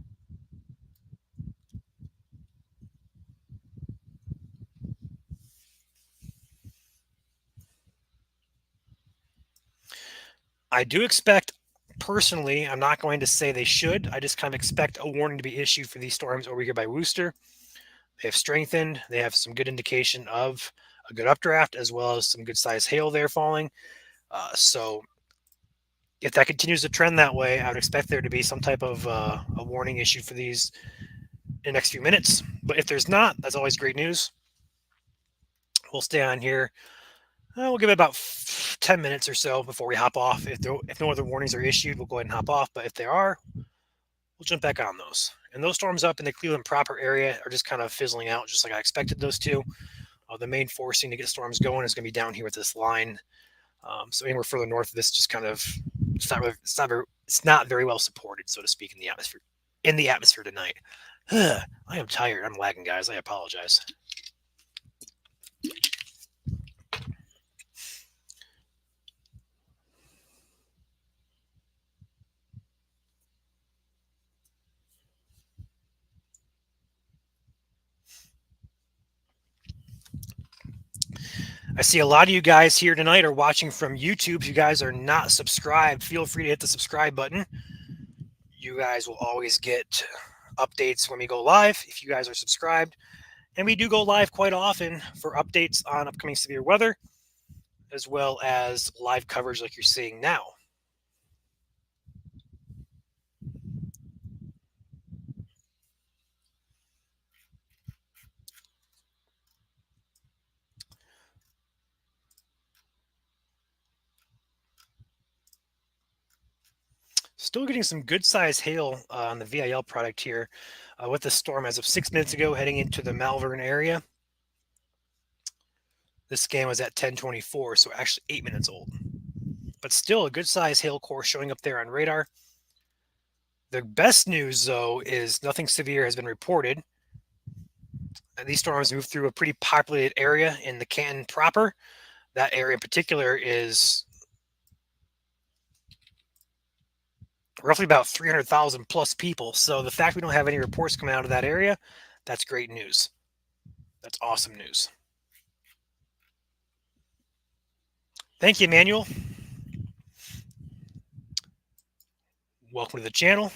[SPEAKER 1] I do expect, personally, I'm not going to say they should. I just kind of expect a warning to be issued for these storms over here by Worcester. They have strengthened. They have some good indication of a good updraft as well as some good size hail there falling. So if that continues to trend that way, I would expect there to be some type of a warning issued for these in the next few minutes. But if there's not, that's always great news. We'll stay on here. We'll give it about 10 minutes or so before we hop off. If no other warnings are issued, we'll go ahead and hop off. But if there are, we'll jump back on those. And those storms up in the Cleveland proper area are just kind of fizzling out, just like I expected those to. The main forcing to get storms going is going to be down here with this line. So anywhere further north of this, just kind of it's not very well supported, so to speak, in the atmosphere. In the atmosphere tonight, I am tired. I'm lagging, guys. I apologize. I see a lot of you guys here tonight are watching from YouTube. If you guys are not subscribed, feel free to hit the subscribe button. You guys will always get updates when we go live if you guys are subscribed. And we do go live quite often for updates on upcoming severe weather, as well as live coverage like you're seeing now. Still getting some good size hail on the VIL product here with the storm as of 6 minutes ago heading into the Malvern area. This scan was at 10:24, so actually 8 minutes old. But still a good size hail core showing up there on radar. The best news, though, is nothing severe has been reported. And these storms move through a pretty populated area in the Canton proper. That area in particular is roughly about 300,000 plus people. So the fact we don't have any reports coming out of that area, that's great news. That's awesome news. Thank you, Emmanuel. Welcome to the channel.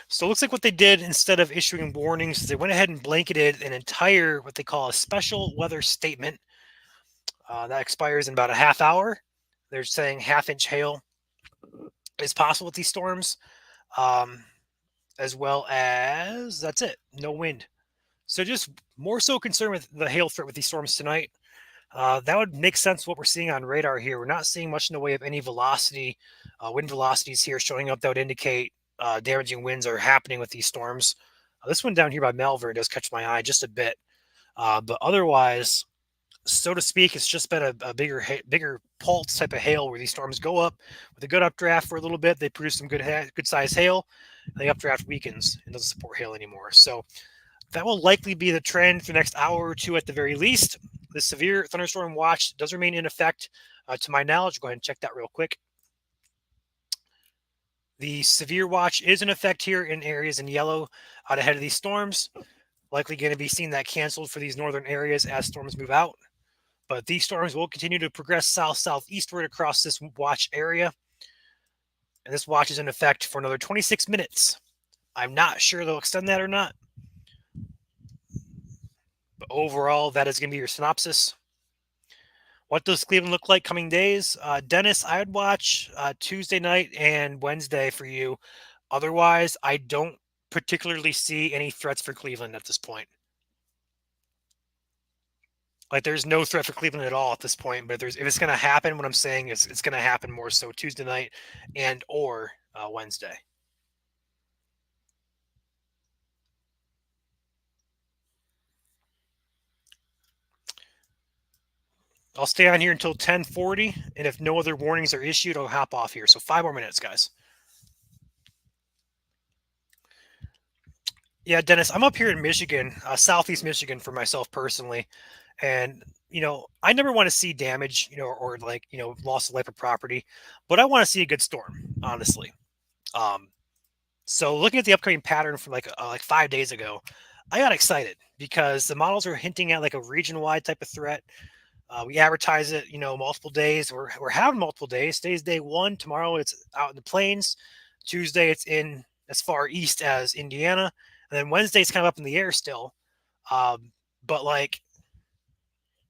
[SPEAKER 1] So it looks like what they did instead of issuing warnings, they went ahead and blanketed an entire, what they call a special weather statement. That expires in about a half hour. They're saying half-inch hail is possible with these storms, as well as that's it, no wind. So just more so concerned with the hail threat with these storms tonight. That would make sense what we're seeing on radar here. We're not seeing much in the way of any velocity, wind velocities here showing up that would indicate damaging winds are happening with these storms. This one down here by Malvern does catch my eye just a bit. But otherwise, so to speak, it's just been a bigger pulse type of hail where these storms go up with a good updraft for a little bit. They produce some good size hail. And the updraft weakens and doesn't support hail anymore. So that will likely be the trend for the next hour or two at the very least. The severe thunderstorm watch does remain in effect to my knowledge. Go ahead and check that real quick. The severe watch is in effect here in areas in yellow out ahead of these storms. Likely going to be seeing that canceled for these northern areas as storms move out. But these storms will continue to progress south-southeastward across this watch area. And this watch is in effect for another 26 minutes. I'm not sure they'll extend that or not. But overall, that is going to be your synopsis. What does Cleveland look like coming days? Dennis, I would watch Tuesday night and Wednesday for you. Otherwise, I don't particularly see any threats for Cleveland at this point. Like, there's no threat for Cleveland at all at this point. But if it's going to happen, what I'm saying is it's going to happen more so Tuesday night and or Wednesday. I'll stay on here until 10:40, and if no other warnings are issued, I'll hop off here. So 5 more minutes, guys. Yeah, Dennis, I'm up here in Michigan, Southeast Michigan for myself personally. And, I never want to see damage, or like, loss of life or property, but I want to see a good storm, honestly. So looking at the upcoming pattern from like 5 days ago, I got excited because the models are hinting at like a region-wide type of threat. We advertise it, multiple days. We're having multiple days. Today's day one. Tomorrow it's out in the plains. Tuesday it's in as far east as Indiana, and then Wednesday it's kind of up in the air still. But like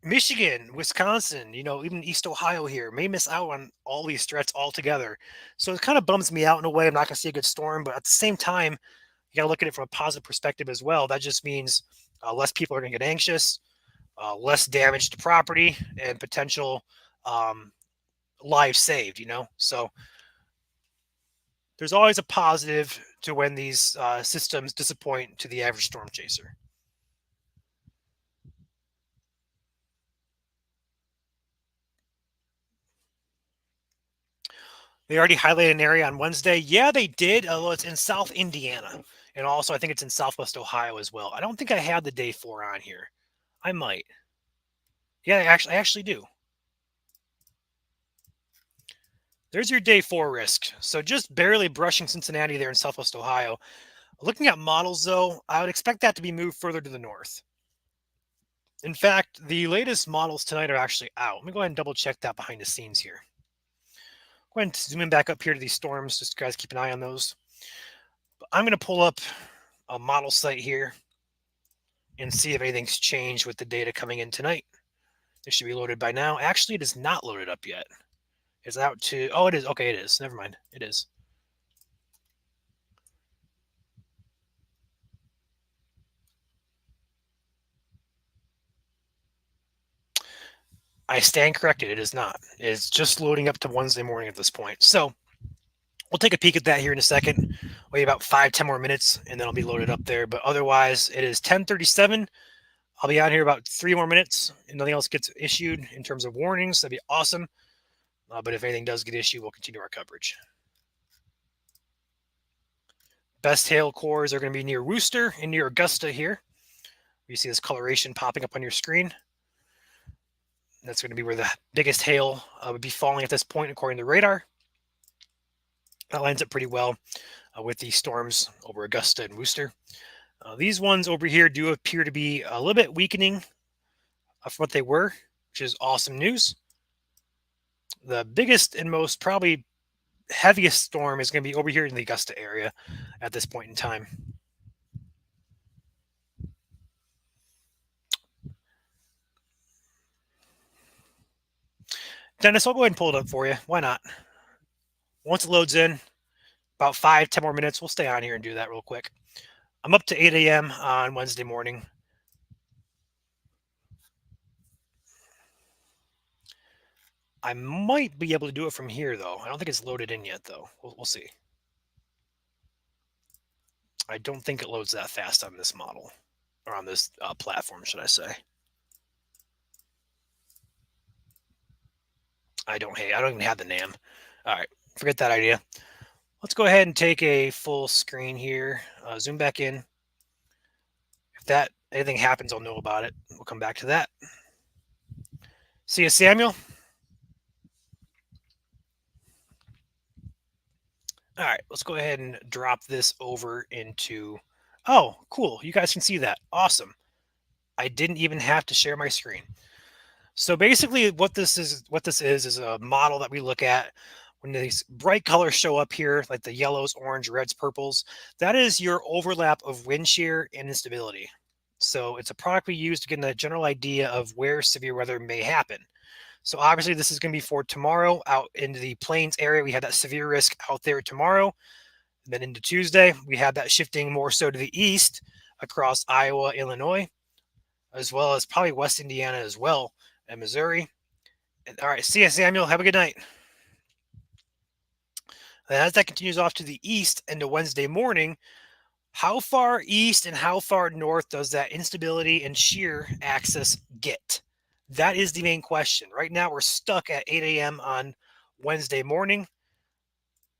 [SPEAKER 1] Michigan, Wisconsin, even East Ohio here may miss out on all these threats altogether. So it kind of bums me out in a way. I'm not going to see a good storm, but at the same time, you got to look at it from a positive perspective as well. That just means less people are going to get anxious, less damage to property, and potential um, lives saved. So there's always a positive to when these systems disappoint to the average storm chaser. They already highlighted an area on Wednesday. Yeah, they did. Although it's in South Indiana, and also I think it's in Southwest Ohio as well. I don't think I had the day 4 on here. I might. Yeah, I actually do. There's your day 4 risk. So just barely brushing Cincinnati there in Southwest Ohio. Looking at models, though, I would expect that to be moved further to the north. In fact, the latest models tonight are actually out. Let me go ahead and double check that behind the scenes here. Go ahead and zoom in back up here to these storms. Just guys keep an eye on those. But I'm going to pull up a model site here and see if anything's changed with the data coming in tonight. It should be loaded by now. Actually, it is not loaded up yet. It's out to, oh, it is. Okay, it is. Never mind. It is. I stand corrected. It is not. It's just loading up to Wednesday morning at this point. So we'll take a peek at that here in a second. Wait about 5-10 more minutes, and then it'll be loaded up there. But otherwise, it is 10:37. I'll be out here about 3 more minutes, and nothing else gets issued in terms of warnings. That'd be awesome. But if anything does get issued, we'll continue our coverage. Best hail cores are going to be near Worcester and near Augusta here. You see this coloration popping up on your screen. That's going to be where the biggest hail would be falling at this point, according to radar. That lines up pretty well with the storms over Augusta and Worcester. These ones over here do appear to be a little bit weakening from what they were, which is awesome news. The biggest and most probably heaviest storm is going to be over here in the Augusta area at this point in time. Dennis, I'll go ahead and pull it up for you. Why not? Once it loads in, about 5-10 more minutes, we'll stay on here and do that real quick. I'm up to 8 a.m. on Wednesday morning. I might be able to do it from here, though. I don't think it's loaded in yet, though. We'll see. I don't think it loads that fast on this model, or on this platform, should I say. I don't even have the NAM. All right, forget that idea. Let's go ahead and take a full screen here. Zoom back in. If anything happens, I'll know about it. We'll come back to that. See you, Samuel. All right, let's go ahead and drop this over into. Oh, cool. You guys can see that. Awesome. I didn't even have to share my screen. So basically what this is a model that we look at when these bright colors show up here, like the yellows, orange, reds, purples. That is your overlap of wind shear and instability. So it's a product we use to get a general idea of where severe weather may happen. So obviously this is going to be for tomorrow out into the plains area. We have that severe risk out there tomorrow. And then into Tuesday, we have that shifting more so to the east across Iowa, Illinois, as well as probably West Indiana as well, and Missouri. And, all right, see you, Samuel. Have a good night. And as that continues off to the east into Wednesday morning, how far east and how far north does that instability and shear axis get? That is the main question. Right now, we're stuck at 8 a.m. on Wednesday morning.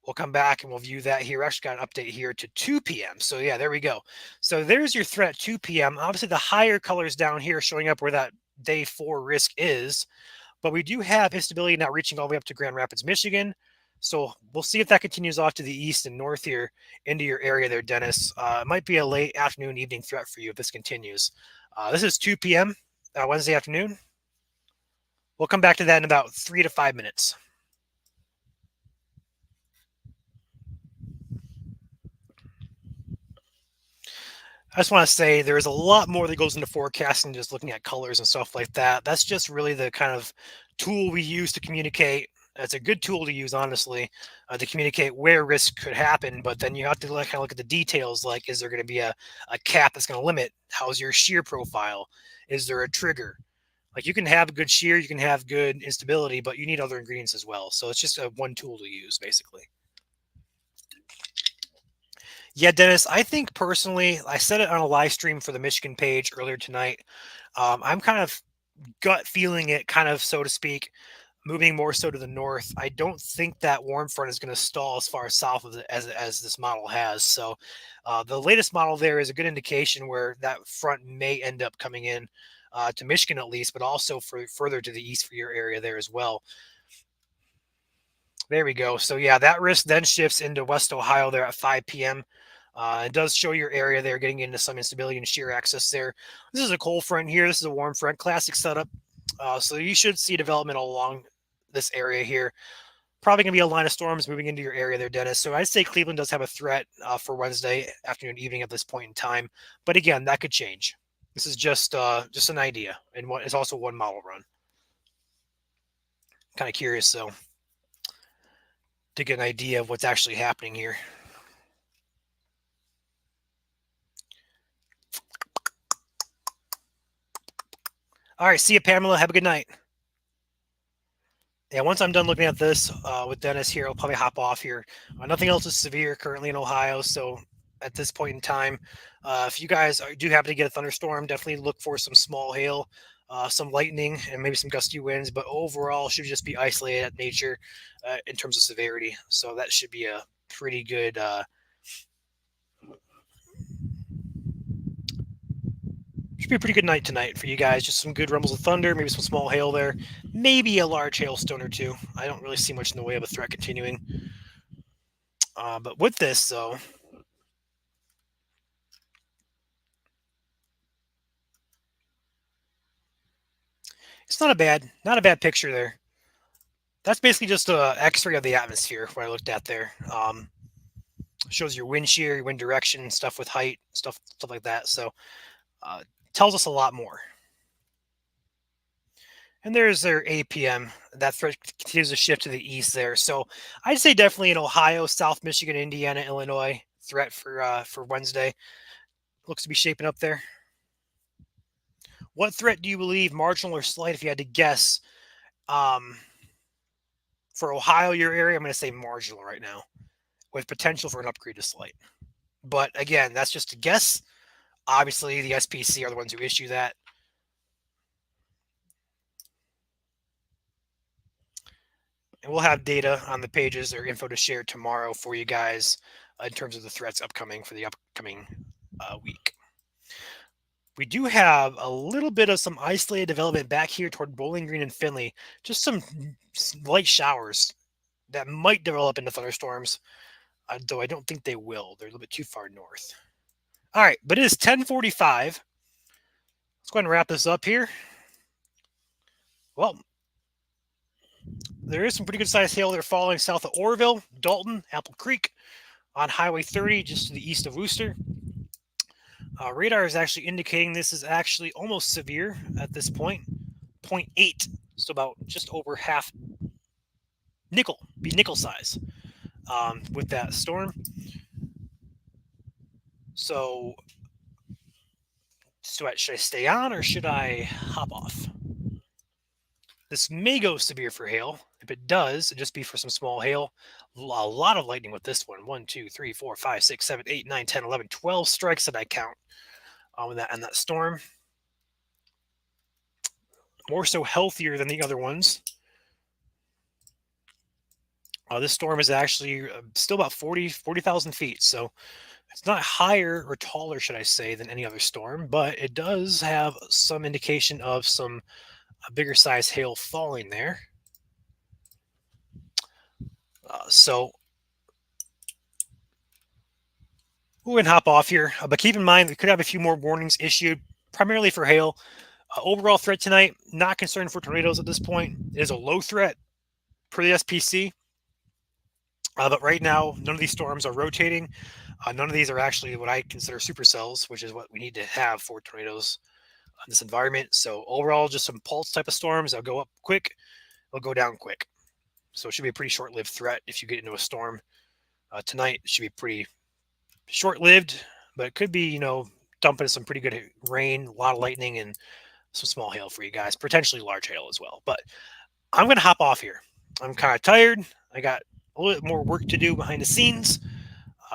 [SPEAKER 1] We'll come back and we'll view that here. Actually got an update here to 2 p.m. So yeah, there we go. So there's your threat at 2 p.m. Obviously, the higher colors down here showing up where that day 4 risk is. But we do have instability now reaching all the way up to Grand Rapids, Michigan. So we'll see if that continues off to the east and north here into your area there, Dennis. It might be a late afternoon, evening threat for you if this continues. This is 2 p.m. Wednesday afternoon. We'll come back to that in about 3 to 5 minutes. I just want to say there's a lot more that goes into forecasting, just looking at colors and stuff like that. That's just really the kind of tool we use to communicate. It's a good tool to use, honestly, to communicate where risk could happen. But then you have to kind of look at the details, like is there going to be a cap that's going to limit? How's your shear profile? Is there a trigger? Like you can have good shear, you can have good instability, but you need other ingredients as well. So it's just a one tool to use, basically. Yeah, Dennis, I think personally, I said it on a live stream for the Michigan page earlier tonight. I'm kind of gut feeling it, kind of, so to speak, moving more so to the north. I don't think that warm front is going to stall as far south of as this model has. So the latest model there is a good indication where that front may end up coming in to Michigan at least, but also for further to the east for your area there as well. There we go. So yeah, that risk then shifts into West Ohio there at 5 p.m. It does show your area there, getting into some instability and shear access there. This is a cold front here. This is a warm front, classic setup. So you should see development along this area here. Probably going to be a line of storms moving into your area there, Dennis. So I'd say Cleveland does have a threat for Wednesday afternoon, evening at this point in time. But again, that could change. This is just an idea, and it's also one model run. Kind of curious, though, to get an idea of what's actually happening here. All right, see you, Pamela. Have a good night. Yeah, once I'm done looking at this with Dennis here, I'll probably hop off here. Nothing else is severe currently in Ohio, so at this point in time, if you guys do happen to get a thunderstorm, definitely look for some small hail, some lightning, and maybe some gusty winds. But overall, should just be isolated at nature in terms of severity. So that should be a pretty good. Should be a pretty good night tonight for you guys. Just some good rumbles of thunder, maybe some small hail there, maybe a large hailstone or two. I don't really see much in the way of a threat continuing. But with this, though, it's not a bad picture there. That's basically just a X-ray of the atmosphere. What I looked at there shows your wind shear, your wind direction, stuff with height, stuff like that. So tells us a lot more. And there's their 8 p.m. That threat continues to shift to the east there. So I'd say definitely in Ohio, South Michigan, Indiana, Illinois, threat for Wednesday looks to be shaping up there. What threat do you believe, marginal or slight, if you had to guess? For Ohio, your area, I'm going to say marginal right now, with potential for an upgrade to slight. But again, that's just a guess. Obviously, the SPC are the ones who issue that. And we'll have data on the pages or info to share tomorrow for you guys in terms of the threats upcoming for the upcoming week. We do have a little bit of some isolated development back here toward Bowling Green and Finley. Just some light showers that might develop into thunderstorms, though I don't think they will. They're a little bit too far north. All right, but it is 10:45. Let's go ahead and wrap this up here. Well, there is some pretty good sized hail there falling south of Orville, Dalton, Apple Creek, on Highway 30, just to the east of Wooster. Radar is actually indicating this is actually almost severe at this point, 0.8, so about just over half nickel size with that storm. So, should I stay on or should I hop off? This may go severe for hail. If it does, it'd just be for some small hail. A lot of lightning with this one. 1, 2, 3, 4, 5, 6, 7, 8, 9, 10, 11, 12 strikes that I count on that storm. More so healthier than the other ones. This storm is actually still about 40,000 feet. So it's not higher or taller, should I say, than any other storm, but it does have some indication of some bigger size hail falling there. So we're going to hop off here, but keep in mind we could have a few more warnings issued, primarily for hail. Overall threat tonight, not concerned for tornadoes at this point. It is a low threat per the SPC. But right now, none of these storms are rotating. None of these are actually what I consider supercells, which is what we need to have for tornadoes in this environment. So overall, just some pulse type of storms. They'll go up quick, they'll go down quick. So it should be a pretty short-lived threat if you get into a storm tonight. It should be pretty short-lived, but it could be, dumping some pretty good rain, a lot of lightning, and some small hail for you guys, potentially large hail as well. But I'm going to hop off here. I'm kind of tired. I got a little bit more work to do behind the scenes.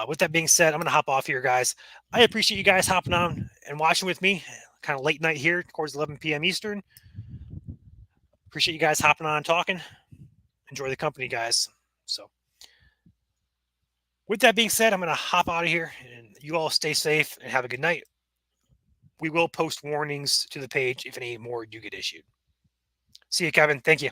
[SPEAKER 1] With that being said, I'm going to hop off here, guys. I appreciate you guys hopping on and watching with me. Kind of late night here, towards 11 p.m. Eastern. Appreciate you guys hopping on and talking. Enjoy the company, guys. So, with that being said, I'm going to hop out of here, and you all stay safe and have a good night. We will post warnings to the page if any more do get issued. See you, Kevin. Thank you.